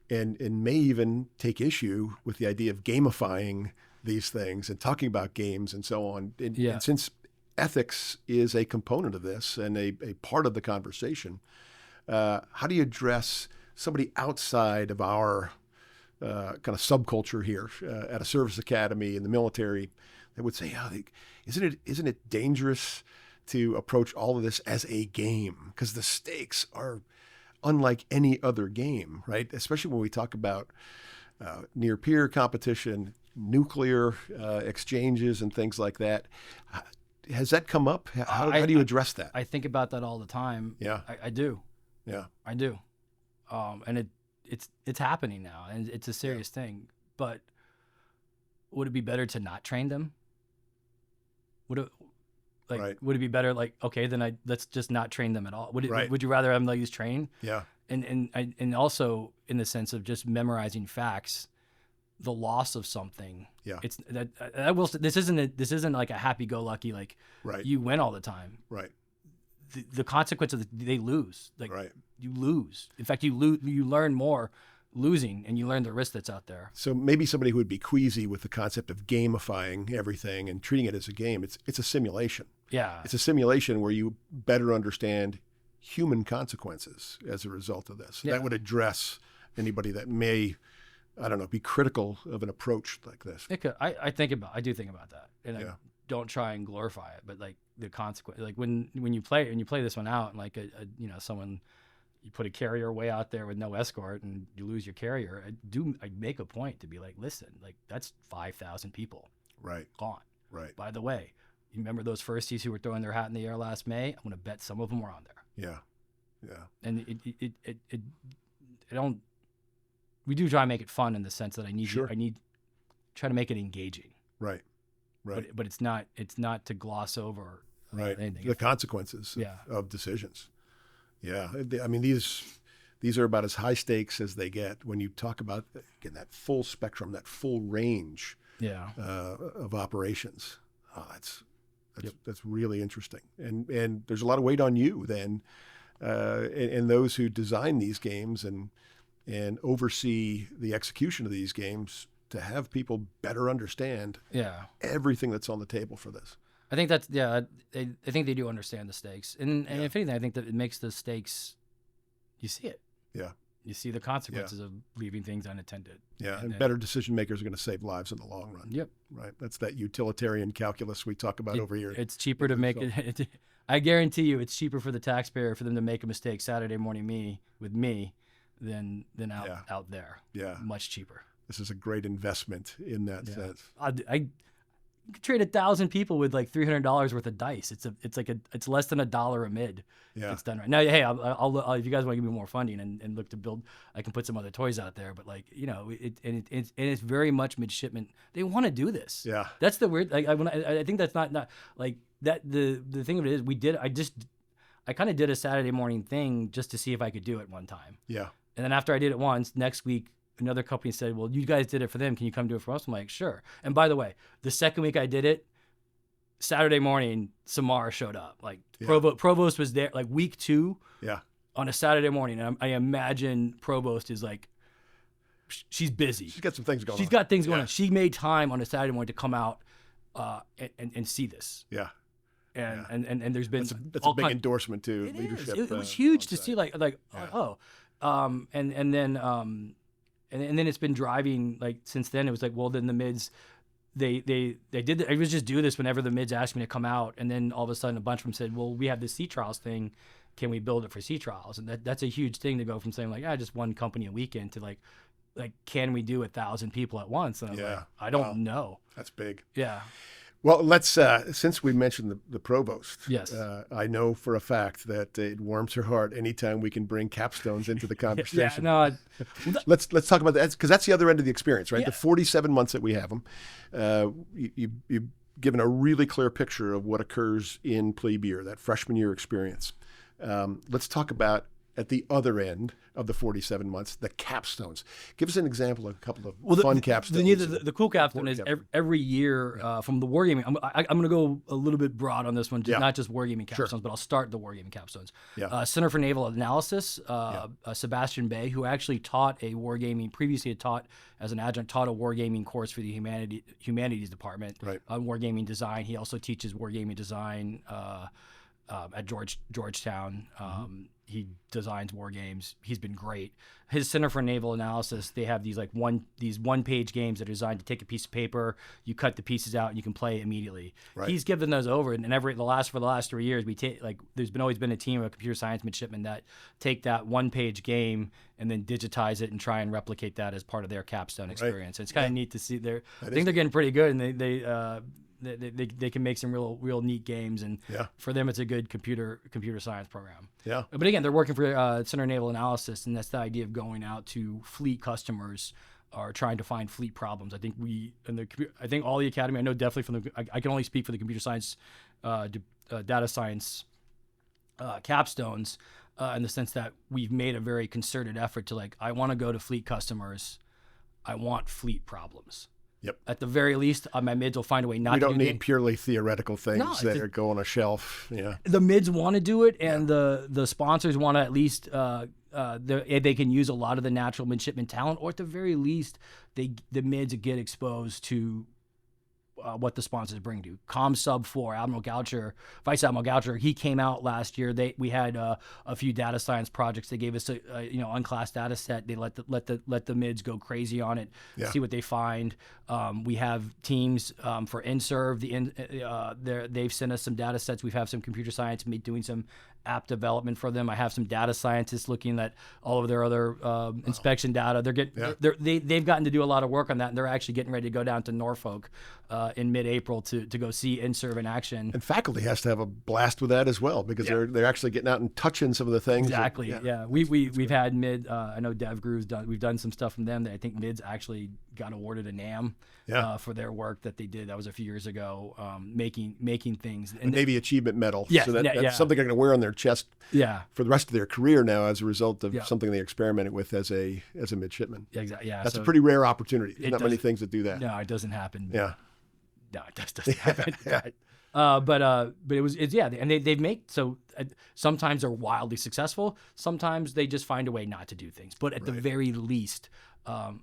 and may even take issue with the idea of gamifying these things and talking about games and so on. And since ethics is a component of this and a part of the conversation, how do you address somebody outside of our kind of subculture here at a service academy in the military that would say, isn't it dangerous to approach all of this as a game? Because the stakes are unlike any other game, right? Especially when we talk about near-peer competition, nuclear exchanges, and things like that. Has that come up? How do you address that? I think about that all the time. Yeah, I do. Yeah, I do. And it's happening now, and it's a serious thing. But would it be better to not train them? Would it be better, like, okay, then let's just not train them at all? Would you rather have them just train? Yeah. And also in the sense of just memorizing facts, the loss of something. Yeah. It's this isn't like a happy-go-lucky, like, right, you win all the time. Right. The consequences, they lose. Like, right. You lose. In fact, you learn more losing, and you learn the risk that's out there. So maybe somebody who would be queasy with the concept of gamifying everything and treating it as a game, it's a simulation. Yeah. It's a simulation where you better understand human consequences as a result of this. Yeah. That would address anybody that may, I don't know, be critical of an approach like this. I do think about that, and I don't try and glorify it, but like the consequence, like when you play this one out, and like someone, you put a carrier way out there with no escort and you lose your carrier, I make a point to be like, listen, like, that's 5,000 people, right, gone. Right. By the way, you remember those firsties who were throwing their hat in the air last May? I'm going to bet some of them were on there. Yeah. Yeah. And we do try to make it fun in the sense that I need try to make it engaging. Right. Right. But it's not to gloss over anything. The consequences of decisions. Yeah. I mean, these are about as high stakes as they get when you talk about, again, that full spectrum, that full range of operations. That's really interesting. And there's a lot of weight on you then, and those who design these games and oversee the execution of these games to have people better understand everything that's on the table for this. I think I think they do understand the stakes. And if anything, I think that it makes the stakes, you see it. Yeah. You see the consequences of leaving things unattended. Yeah, and better decision makers are going to save lives in the long run. Yep. Right. That's that utilitarian calculus we talk about over here. It's cheaper to make it. I guarantee you, it's cheaper for the taxpayer for them to make a mistake Saturday morning with me than out there. Yeah. Much cheaper. This is a great investment in that sense. I could trade 1,000 people with like $300 worth of dice. It's less than $1 a mid. Yeah. It's done right now. Hey, I'll if you guys want to give me more funding and look to build, I can put some other toys out there. But like, it's very much midshipman. They want to do this. Yeah. That's the weird. Like I think that's not like that. The thing of it is I kind of did a Saturday morning thing just to see if I could do it one time. Yeah. And then after I did it once, next week, another company said, well, you guys did it for them. Can you come do it for us? I'm like, sure. And by the way, the second week I did it, Saturday morning, Samara showed up. Like Provost was there, like week 2 on a Saturday morning. And I imagine Provost is like, she's busy. She's got some things going on. She's got things going on. She made time on a Saturday morning to come out and see this. Yeah. And there's been that's a big endorsement to leadership. It was huge to see and then it's been driving like since then. It was like, well, then the mids, they did. I was just do this whenever the mids asked me to come out, and then all of a sudden a bunch of them said, well, we have this sea trials thing. Can we build it for sea trials? And that's a huge thing to go from saying like, just one company a weekend to like, can we do 1,000 people at once? And I was like, I don't know. That's big. Yeah. Well, let's since we mentioned the provost. Yes. I know for a fact that it warms her heart anytime we can bring capstones into the conversation. Let's talk about that, because that's the other end of the experience, right? Yeah. The 47 months that we have them, you've given a really clear picture of what occurs in plebe year, that freshman year experience. Let's talk about at the other end of the 47 months, the capstones. Give us an example of a couple of fun capstones. The cool capstone is every year from the wargaming. I'm going to go a little bit broad on this one, not just wargaming capstones, but I'll start the wargaming capstones. Yeah. Center for Naval Analysis, Sebastian Bay, who actually previously had taught as an adjunct, taught a wargaming course for the humanities department on wargaming design. He also teaches wargaming design at Georgetown. He designs war games. He's been great. His Center for Naval Analysis, they have these one-page games that are designed to take a piece of paper, you cut the pieces out, and you can play immediately. Right. He's given those over, and for the last 3 years, there's always been a team of computer science midshipmen that take that one-page game and then digitize it and try and replicate that as part of their capstone experience. Right. It's kind of neat to see. I think they're getting pretty good, and they can make some real neat games, and for them it's a good computer science program. Yeah. But again, they're working for Center Naval Analysis, and that's the idea of going out to fleet customers or trying to find fleet problems. I think I think all the academy. I know definitely I can only speak for the computer science, data science capstones, in the sense that we've made a very concerted effort to I want to go to fleet customers. I want fleet problems. Yep. At the very least, my mids will find a way not to do it. We don't need purely theoretical things that go on a shelf. Yeah. The mids want to do it, and the sponsors want to at least they can use a lot of the natural midshipman talent, or at the very least, the mids get exposed to what the sponsors bring to. Com Sub 4, Vice Admiral Goucher, he came out last year. We had a few data science projects. They gave us a unclassed data set. They let the mids go crazy on it, see what they find. We have teams for InServ. They've sent us some data sets. We've had some computer science doing some app development for them. I have some data scientists looking at all of their other inspection data. They've gotten to do a lot of work on that, and they're actually getting ready to go down to Norfolk in mid-April to go see InServ in action. And faculty has to have a blast with that as well, because they're actually getting out and touching some of the things. Exactly. We've had mid. I know DevGrew's done. We've done some stuff from them that I think mids actually got awarded a NAM for their work that they did. That was a few years ago, making things. And Navy Achievement Medal. Yeah, so that's something they're going to wear on their chest for the rest of their career now as a result of something they experimented with as a midshipman. Exactly. Yeah, that's a pretty rare opportunity. There's not many things that do that. No, it doesn't happen. Yeah. No, it doesn't happen. But and they've made so sometimes they're wildly successful. Sometimes they just find a way not to do things. But at the very least,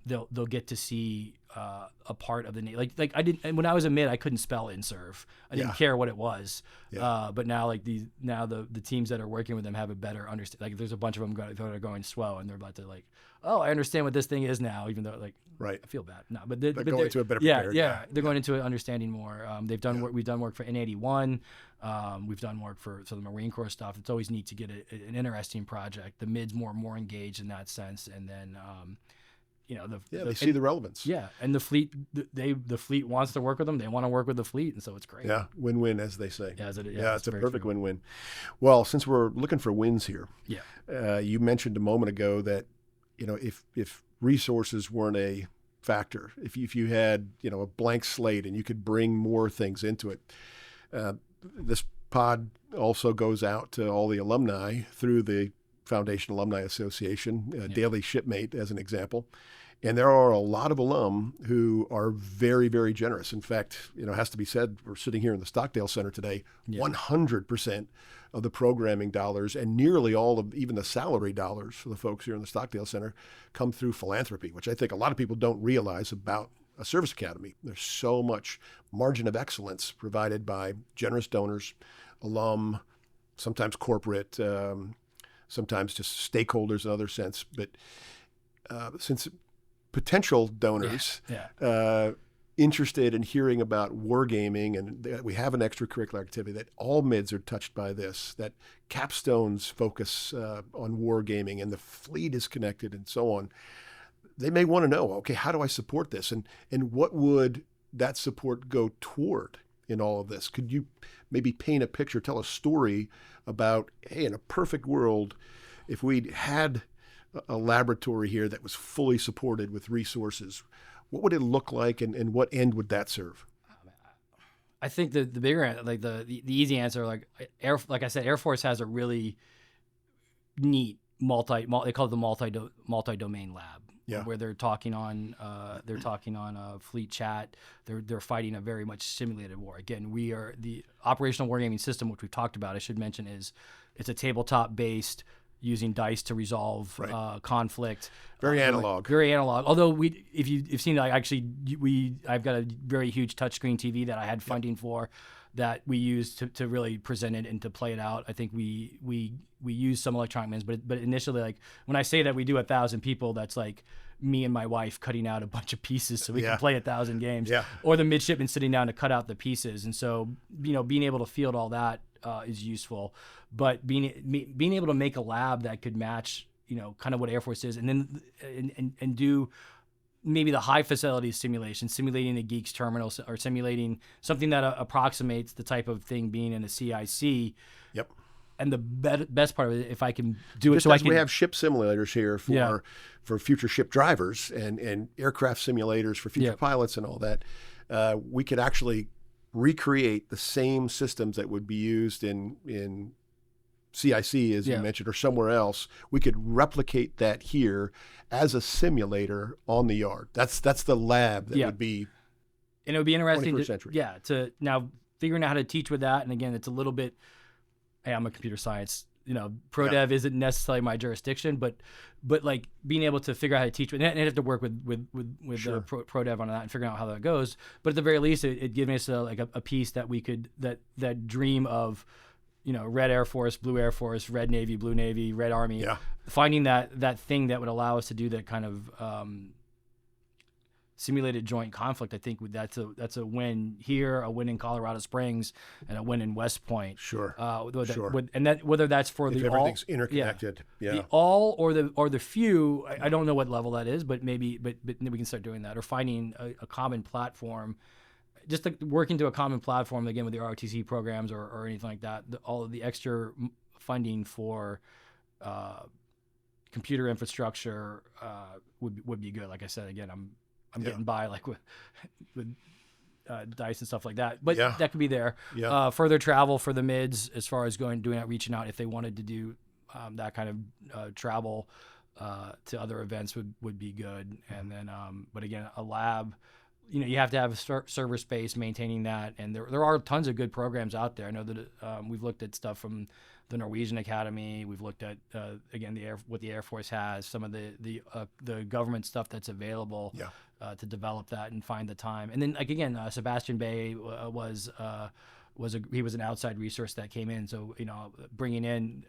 they'll get to see a part of the Navy. Like I didn't when I was a mid, I couldn't spell InServ. I didn't care what it was. But now the teams that are working with them have a better understanding. Like there's a bunch of them that are going slow, and they're about to I understand what this thing is now, even though I feel bad. No, but they're going into a better prepared. They're going into it understanding more. They've done work. We've done work for N81. We've done work for the Marine Corps stuff. It's always neat to get an interesting project. The mid's more engaged in that sense, and then. They see the relevance. Yeah, and the fleet, the fleet wants to work with them. They want to work with the fleet, and so it's great. Yeah, win-win, as they say. Yeah, it's a perfect win-win. Well, since we're looking for wins here, you mentioned a moment ago that if resources weren't a factor, if you had a blank slate and you could bring more things into it, this pod also goes out to all the alumni through the Foundation Alumni Association, Daily Shipmate as an example. And there are a lot of alum who are very, very generous. In fact, it has to be said, we're sitting here in the Stockdale Center today, 100% of the programming dollars and nearly all of even the salary dollars for the folks here in the Stockdale Center come through philanthropy, which I think a lot of people don't realize about a service academy. There's so much margin of excellence provided by generous donors, alum, sometimes corporate, sometimes just stakeholders in other sense. But since potential donors interested in hearing about wargaming, and we have an extracurricular activity that all mids are touched by this, that Capstone's focus on wargaming and the fleet is connected and so on, they may want to know, okay, how do I support this? And what would that support go toward in all of this? Could you maybe paint a picture, tell a story about, hey, in a perfect world, if we'd had a laboratory here that was fully supported with resources, what would it look like, and what end would that serve? I think the bigger, the easy answer, like I said, Air Force has a really neat they call it the multi-domain lab, where they're talking on fleet chat. They're fighting a very much simulated war. Again, we are the operational wargaming system, which we've talked about. I should mention it's a tabletop based using dice to resolve conflict. Very analog. Very analog. Although if you've seen, I've got a very huge touchscreen TV that I had funding for, that we used to really present it and to play it out. I think we use some electronic means, but initially, like when I say that we do 1,000 people, that's like me and my wife cutting out a bunch of pieces so we can play 1,000 games, or the midshipman sitting down to cut out the pieces. And so, being able to field all that is useful, but being able to make a lab that could match, kind of what Air Force is, and then and do maybe the high facilities simulating a geeks terminal, or simulating something that approximates the type of thing being in a CIC. Yep. And the best part of it, if I can do it, so we have ship simulators here for future ship drivers and aircraft simulators for future pilots and all that, we could actually recreate the same systems that would be used in CIC, as you mentioned, or somewhere else. We could replicate that here as a simulator on the yard. That's the lab that would be. And it would be interesting 21st century. To now figuring out how to teach with that. And again, it's a little bit. Hey, I'm a computer science. Pro dev isn't necessarily my jurisdiction, but like being able to figure out how to teach, and I have to work with pro dev on that and figuring out how that goes. But at the very least, it gives us a piece that we could that dream of, Red Air Force, Blue Air Force, Red Navy, Blue Navy, Red Army. Yeah. Finding that thing that would allow us to do that kind of simulated joint conflict, I think that's a win here, a win in Colorado Springs, and a win in West Point. Sure. And that whether that's for if the everything's all, interconnected, the all or the few. I don't know what level that is, but maybe but we can start doing that, or finding a common platform. Just working to a common platform again with the ROTC programs or anything like that. All of the extra funding for computer infrastructure would be good. Like I said, again, I'm getting by like with dice and stuff like that, but that could be there. Further travel for the mids as far as reaching out if they wanted to do that kind of travel to other events would be good. And then, but again, a lab, you have to have a server space, maintaining that, and there are tons of good programs out there. I know that we've looked at stuff from the Norwegian Academy. We've looked at again what the Air Force has, some of the government stuff that's available to develop that and find the time. And then again, Sebastian Bay was an outside resource that came in. So bringing in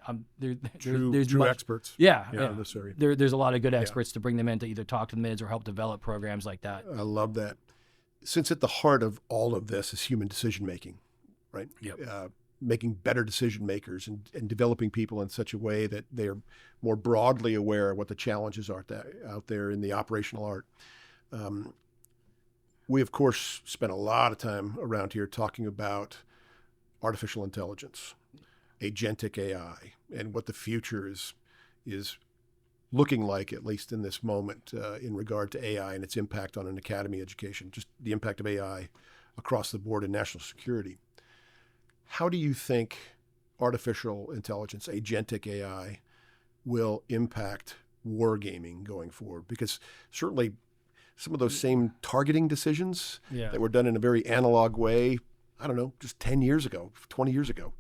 true experts. In this area. There's a lot of good experts to bring them in to either talk to the mids or help develop programs like that. I love that. Since at the heart of all of this is human decision making, right? Yep. Making better decision makers and developing people in such a way that they are more broadly aware of what the challenges are out there in the operational art. We, of course, spent a lot of time around here talking about artificial intelligence, agentic AI, and what the future is looking like, at least in this moment, in regard to AI and its impact on an academy education, just the impact of AI across the board in national security. How do you think artificial intelligence, agentic AI, will impact wargaming going forward? Because certainly some of those same targeting decisions that were done in a very analog way, I don't know, just 10 years ago, 20 years ago,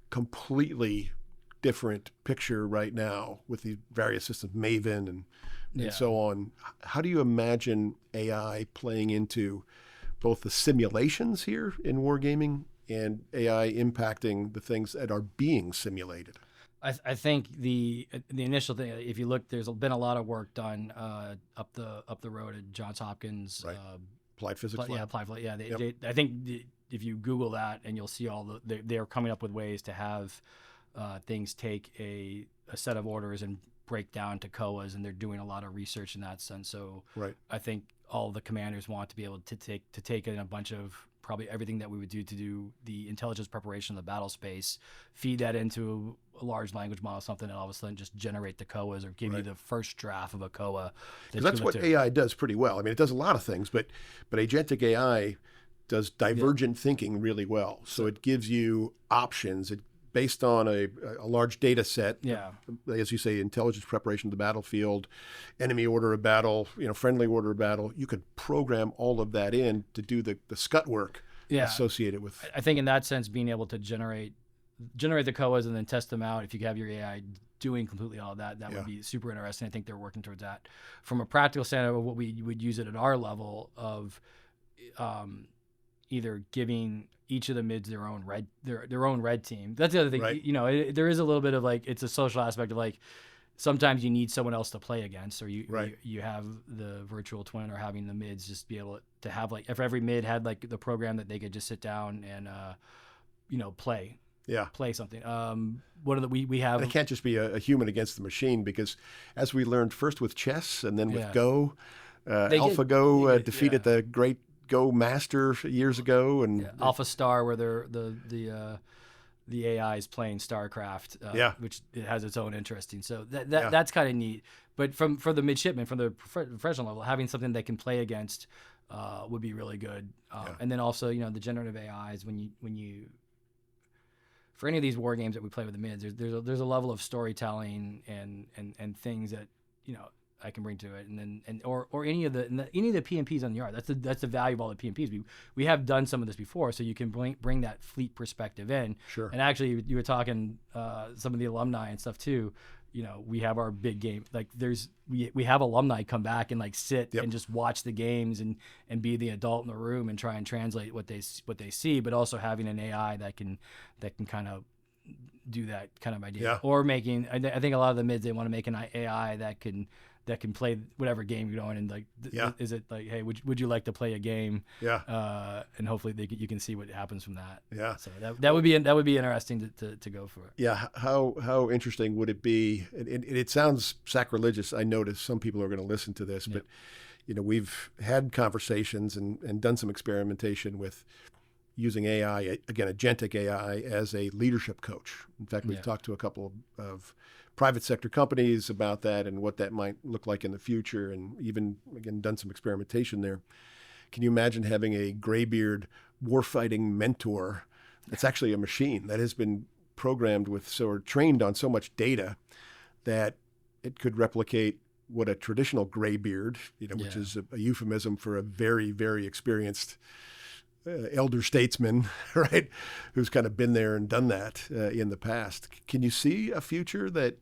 completely different picture right now with the various systems, Maven and so on. How do you imagine AI playing into both the simulations here in wargaming and AI impacting the things that are being simulated? I think the initial thing, if you look, there's been a lot of work done up the road at Johns Hopkins. Right. Applied Physics Lab. Applied. Yeah. I think if you Google that, and you'll see they're coming up with ways to have things take a set of orders and break down to COAs, and they're doing a lot of research in that sense. So I think all the commanders want to be able to take in a bunch of probably everything that we would do to do the intelligence preparation of the battle space, feed that into a large language model, something, and all of a sudden just generate the COAs or give you the first draft of a COA. That's what AI does pretty well. I mean, it does a lot of things, but agentic AI does divergent thinking really well. So it gives you options based on a large data set. As you say, intelligence preparation of the battlefield, enemy order of battle, friendly order of battle. You could program all of that in to do the scut work associated with. I think in that sense, being able to generate generate the COAs and then test them out. If you have your AI doing completely all that, that would be super interesting. I think they're working towards that. From a practical standpoint, what we would use it at our level of either giving each of the mids their own red team. That's the other thing. Right. You know, there is a little bit of like, it's a social aspect of like, sometimes you need someone else to play against, or you have the virtual twin, or having the mids just be able to have like, if every mid had like the program that they could just sit down and play. Yeah, play something. One of the we have. And it can't just be a human against the machine, because as we learned first with chess and then with Go, AlphaGo defeated the great Go master years ago, and Alpha Star, where the AI is playing StarCraft, which it has its own interesting. So that's kind of neat. But for the midshipman, from the professional level, having something they can play against would be really good. And then also, the generative AIs, when you for any of these war games that we play with the mids, there's a level of storytelling and things that I can bring to it, or any of the PMPs on the yard. That's the value of all the PMPs. We have done some of this before, so you can bring that fleet perspective in. Sure. And actually, you were talking some of the alumni and stuff too. We have our big game. Like we have alumni come back and like sit and just watch the games and be the adult in the room and try and translate what they see, but also having an AI that can kind of do that kind of idea. Yeah. Or making, I think a lot of the mids, they want to make an AI that can play whatever game you're going, and like, is it like, hey, would you like to play a game? Yeah. And hopefully you can see what happens from that. Yeah. So that would be interesting to go for. Yeah. How interesting would it be? It sounds sacrilegious. I notice some people are going to listen to this, but we've had conversations and done some experimentation with using AI, again, agentic AI, as a leadership coach. In fact, we've talked to a couple of private sector companies about that and what that might look like in the future, and even, again, done some experimentation there. Can you imagine having a graybeard warfighting mentor that's actually a machine that has been programmed with or trained on so much data that it could replicate what a traditional graybeard, which is a euphemism for a very, very experienced elder statesman, right, who's kind of been there and done that in the past. Can you see a future that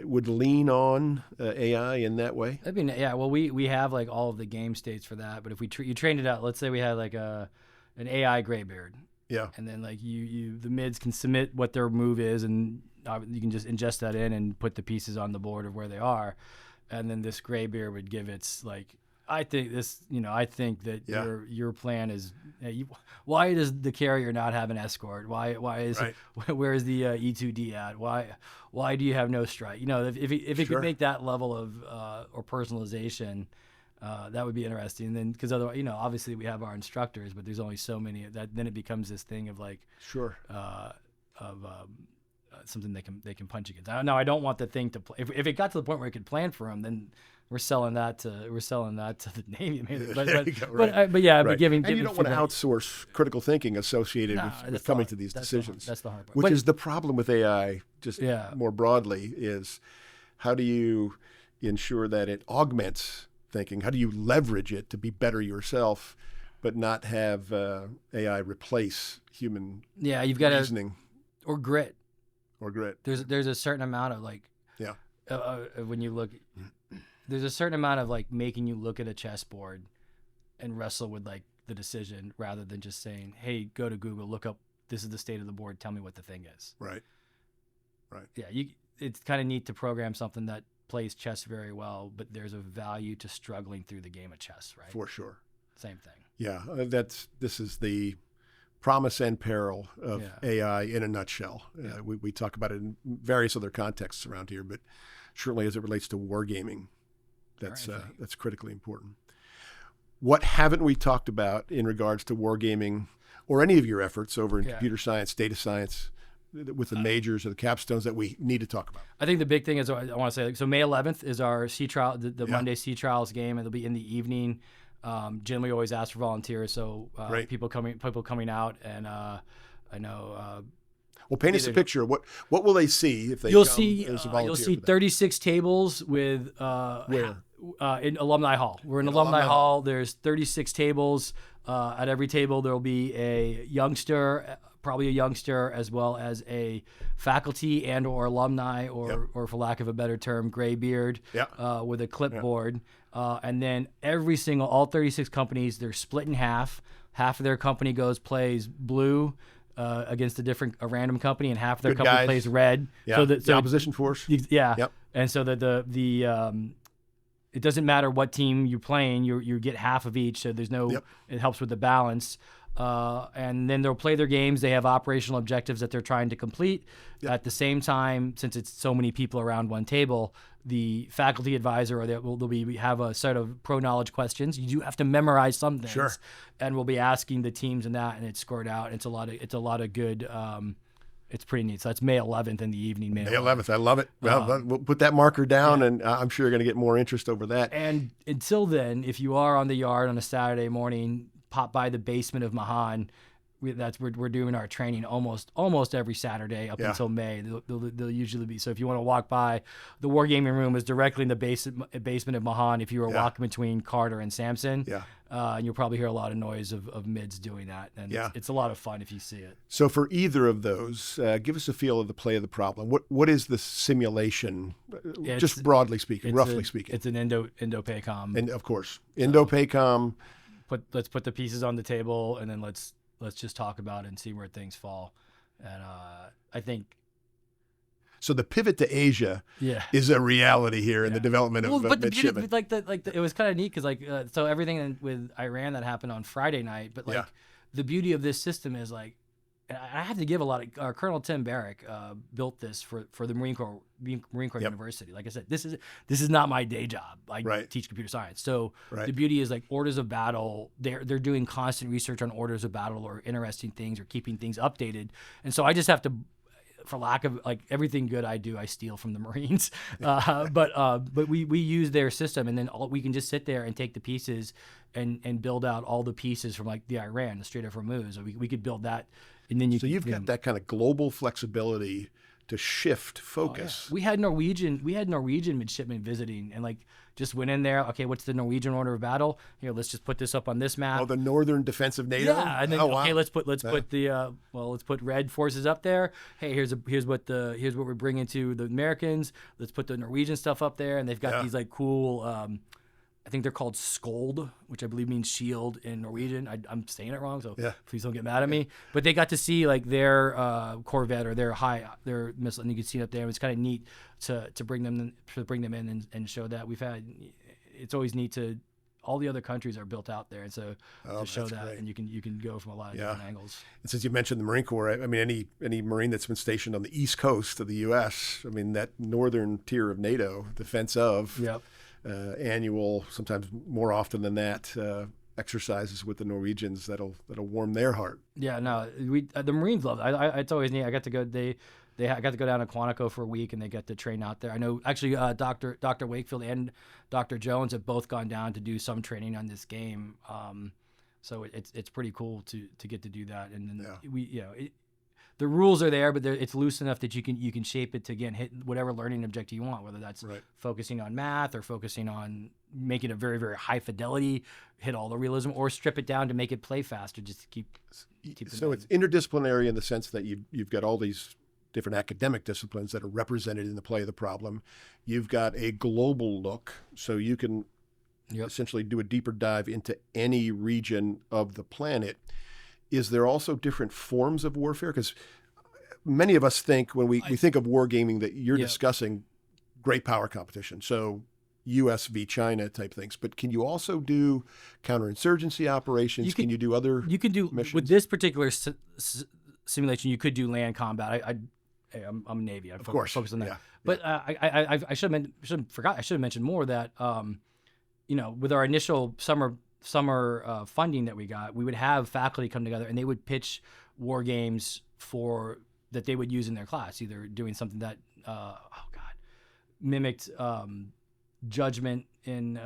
would lean on AI in that way? I mean, well, we have like all of the game states for that, but if you trained it out, let's say we had like an AI graybeard, and then like the mids can submit what their move is, and you can just ingest that in and put the pieces on the board of where they are, and then this graybeard would give its like, I think that your plan is. Why does the carrier not have an escort? Why is where is the E2D at? Why do you have no strike? If it could make that level of or personalization, that would be interesting. And then, because otherwise, obviously we have our instructors, but there's only so many. Then it becomes this thing of like something they can punch against. Now I don't want the thing to play. If it got to the point where it could plan for them, then we're selling that to the Navy. But giving. And you don't want to outsource critical thinking associated with coming to these decisions. That's the hard part. Which is the problem with AI, just more broadly, is how do you ensure that it augments thinking? How do you leverage it to be better yourself, but not have AI replace human reasoning? Or grit. There's a certain amount of like, when you look, there's a certain amount of like making you look at a chessboard and wrestle with like the decision, rather than just saying, hey, go to Google, look up, this is the state of the board, tell me what the thing is. Right. Yeah. It's kind of neat to program something that plays chess very well, but there's a value to struggling through the game of chess, right? For sure. Same thing. Yeah. This is the promise and peril of AI in a nutshell. We talk about it in various other contexts around here, but certainly as it relates to wargaming, that's critically important. What haven't we talked about in regards to wargaming or any of your efforts over in computer science, data science, with the majors or the capstones that we need to talk about? I think the big thing is, I want to say, so May 11th is our sea trial, the Monday sea trials game. It'll be in the evening. Jim, we always ask for volunteers, so people coming out, and I know. Well, paint us a picture. What will they see if they you'll come see as a volunteer? You'll see 36 tables with Where? In Alumni Hall. We're in Alumni Hall. There's 36 tables. At every table there will be a youngster, probably a youngster, as well as a faculty and or alumni, or for lack of a better term, graybeard, with a clipboard. And then all 36 companies, they're split in half. Half of their company plays blue against a random company, and half of their company plays red. Yeah. So the opposition force. Yeah. Yep. And so the it doesn't matter what team you're playing, you get half of each. So there's no. It helps with the balance. And then they'll play their games. They have operational objectives that they're trying to complete. At the same time, since it's so many people around one table, the faculty advisor we have a set of pro knowledge questions. You do have to memorize some things, and we'll be asking the teams in that, and it's scored out. It's a lot of good. It's pretty neat. So that's May 11th in the evening. May 11th. I love it. Well, we'll put that marker down, and I'm sure you're going to get more interest over that. And until then, if you are on the yard on a Saturday morning, pop by the basement of Mahan. We're doing our training almost every Saturday up until May. They'll usually be. So if you want to walk by, the wargaming room is directly in the basement of Mahan. If you were walking between Carter and Sampson, and you'll probably hear a lot of noise of mids doing that. And it's a lot of fun if you see it. So for either of those, give us a feel of the play of the problem. What is the simulation, just broadly speaking, roughly speaking? It's an Indo-PACOM. And of course, Indo-PACOM. Let's put the pieces on the table, and then let's just talk about it and see where things fall. And I think so. The pivot to Asia is a reality here in the development of midshipmen. It was kind of neat because so everything with Iran that happened on Friday night, but the beauty of this system is I have to give a lot of Colonel Tim Barrick built this for the Marine Corps University. Like I said, this is not my day job. I teach computer science. So the beauty is orders of battle. They're doing constant research on orders of battle or interesting things or keeping things updated. And so I just have to, for lack of everything good I do, I steal from the Marines. But we use their system, and then we can just sit there and take the pieces and build out all the pieces from the Iran, the Strait of Hormuz. So we could build that. And then you've got that kind of global flexibility to shift focus. We had Norwegian midshipmen visiting, and just went in there. Okay, what's the Norwegian order of battle? Here, let's just put this up on this map. Oh, the Northern Defense of NATO. Yeah, and then let's put red forces up there. Hey, here's what we're bringing to the Americans. Let's put the Norwegian stuff up there, and they've got these cool. I think they're called Skold, which I believe means shield in Norwegian. I'm saying it wrong, so please don't get mad at me. But they got to see their Corvette or their missile, and you can see it up there. It was kind of neat to bring them in and show that it's always neat to. All the other countries are built out there, and so to show that, great. And you can go from a lot of different angles. And since you mentioned the Marine Corps, I mean any Marine that's been stationed on the East Coast of the U.S., I mean that northern tier of NATO, defense of. Yep. Annual, sometimes more often than that, exercises with the Norwegians that'll warm their heart. Yeah, no, the Marines love it. It's always neat. I got to go. They got to go down to Quantico for a week, and they get to train out there. I know actually, Dr. Wakefield and Dr. Jones have both gone down to do some training on this game. So it's pretty cool to get to do that, and then the rules are there, but it's loose enough that you can shape it to again hit whatever learning objective you want, whether that's focusing on math or focusing on making it very, very high fidelity, hit all the realism, or strip it down to make it play faster, just to keep so it's interdisciplinary in the sense that you've got all these different academic disciplines that are represented in the play of the problem. You've got a global look, so you can essentially do a deeper dive into any region of the planet. Is there also different forms of warfare? Because many of us think when we think of wargaming that you're discussing great power competition, so U.S. v. China type things. But can you also do counterinsurgency operations? Can you do other You can do missions? With this particular simulation, you could do land combat. I'm Navy. Of course, focus on that. Yeah. But I should have mentioned more that with our initial summer funding that we got, we would have faculty come together and they would pitch war games that they would use in their class, either doing something that mimicked judgment in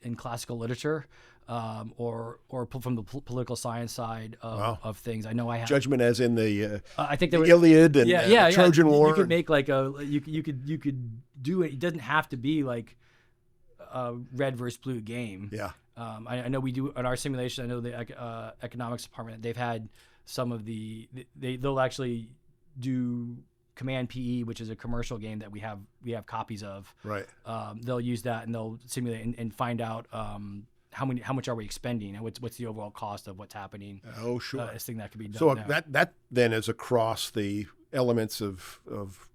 in classical literature, or from the political science side of things. I know I have judgment, as in the I think the Iliad and the Trojan War. You could make like you could do it. It doesn't have to be like a red versus blue game. Yeah. I know we do in our simulation. I know the economics department, they've had some of they'll actually do Command PE, which is a commercial game that we have copies of. Right. They'll use that and they'll simulate and find out how much are we expending and what's the overall cost of what's happening. Oh, sure. This thing that could be done. So now. that then is across the elements of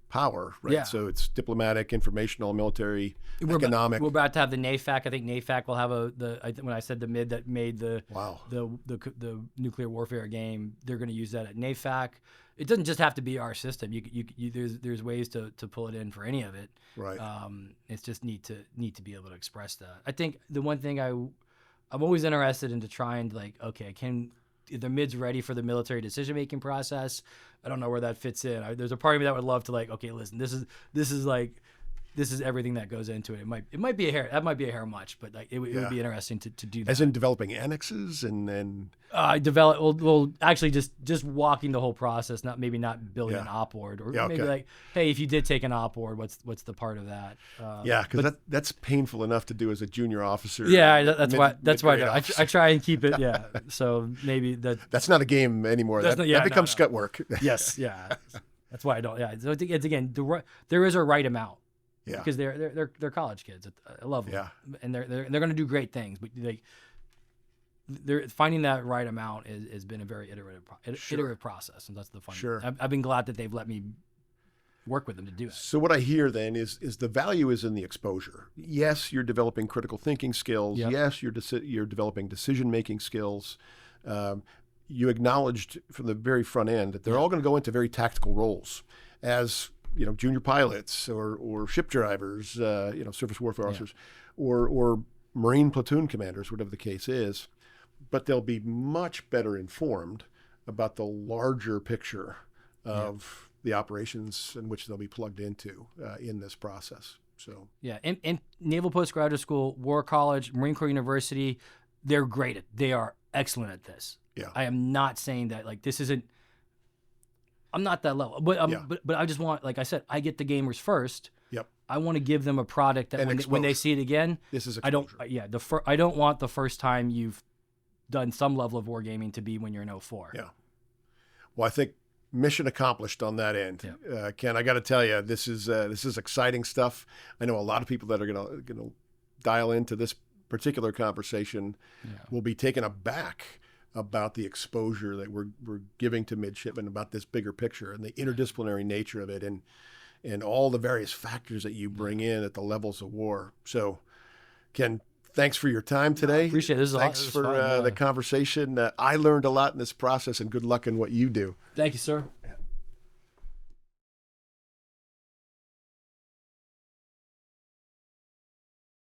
power, right? Yeah. So it's diplomatic, informational, military, economic. We're about to have the NAFAC. I think NAFAC will have when I said the MID that made the nuclear warfare game, they're going to use that at NAFAC. It doesn't just have to be our system. There's ways to pull it in for any of it. Right. It's just neat to be able to express that. I think the one thing I'm always interested in to try and the MID's ready for the military decision-making process. I don't know where that fits in. There's a part of me that would love to okay, listen, this is everything that goes into it. It might be a hair. That might be a hair much, but it would be interesting to do that. As in developing annexes and actually just walking the whole process, not building an op board, or maybe hey, if you did take an op board, what's the part of that? Because that's painful enough to do as a junior officer. Yeah, that's why I try and keep it. Yeah, so maybe that's not a game anymore. That becomes scut work. Yes, yeah, that's why I don't. Yeah, so it's again there is a right amount. Yeah. Because they're college kids. I love them. Yeah. And they're going to do great things, but they're finding that right amount has been a very iterative process, and that's the fun. Sure. I've been glad that they've let me work with them to do it. So what I hear then is the value is in the exposure. Yes, you're developing critical thinking skills. Yep. Yes, you're developing decision making skills. You acknowledged from the very front end that they're all going to go into very tactical roles as junior pilots or ship drivers, surface warfare officers, or Marine platoon commanders, whatever the case is. But they'll be much better informed about the larger picture of the operations in which they'll be plugged into in this process. So and Naval Postgraduate School, War College, Marine Corps University, they're great they are excellent at this. Yeah, I am not saying that this isn't. I'm not that level, but I just want, like I said, I get the gamers first. Yep. I want to give them a product that when they see it again, this is exposure. I don't want the first time you've done some level of wargaming to be when you're in 04. Yeah. Well, I think mission accomplished on that end. Yeah. Ken, I got to tell you, this is exciting stuff. I know a lot of people that are going to dial into this particular conversation will be taken aback about the exposure that we're giving to midshipmen, about this bigger picture and the interdisciplinary nature of it, and all the various factors that you bring in at the levels of war. So, Ken, thanks for your time today. I appreciate it. Thanks for the conversation. I learned a lot in this process, and good luck in what you do. Thank you, sir.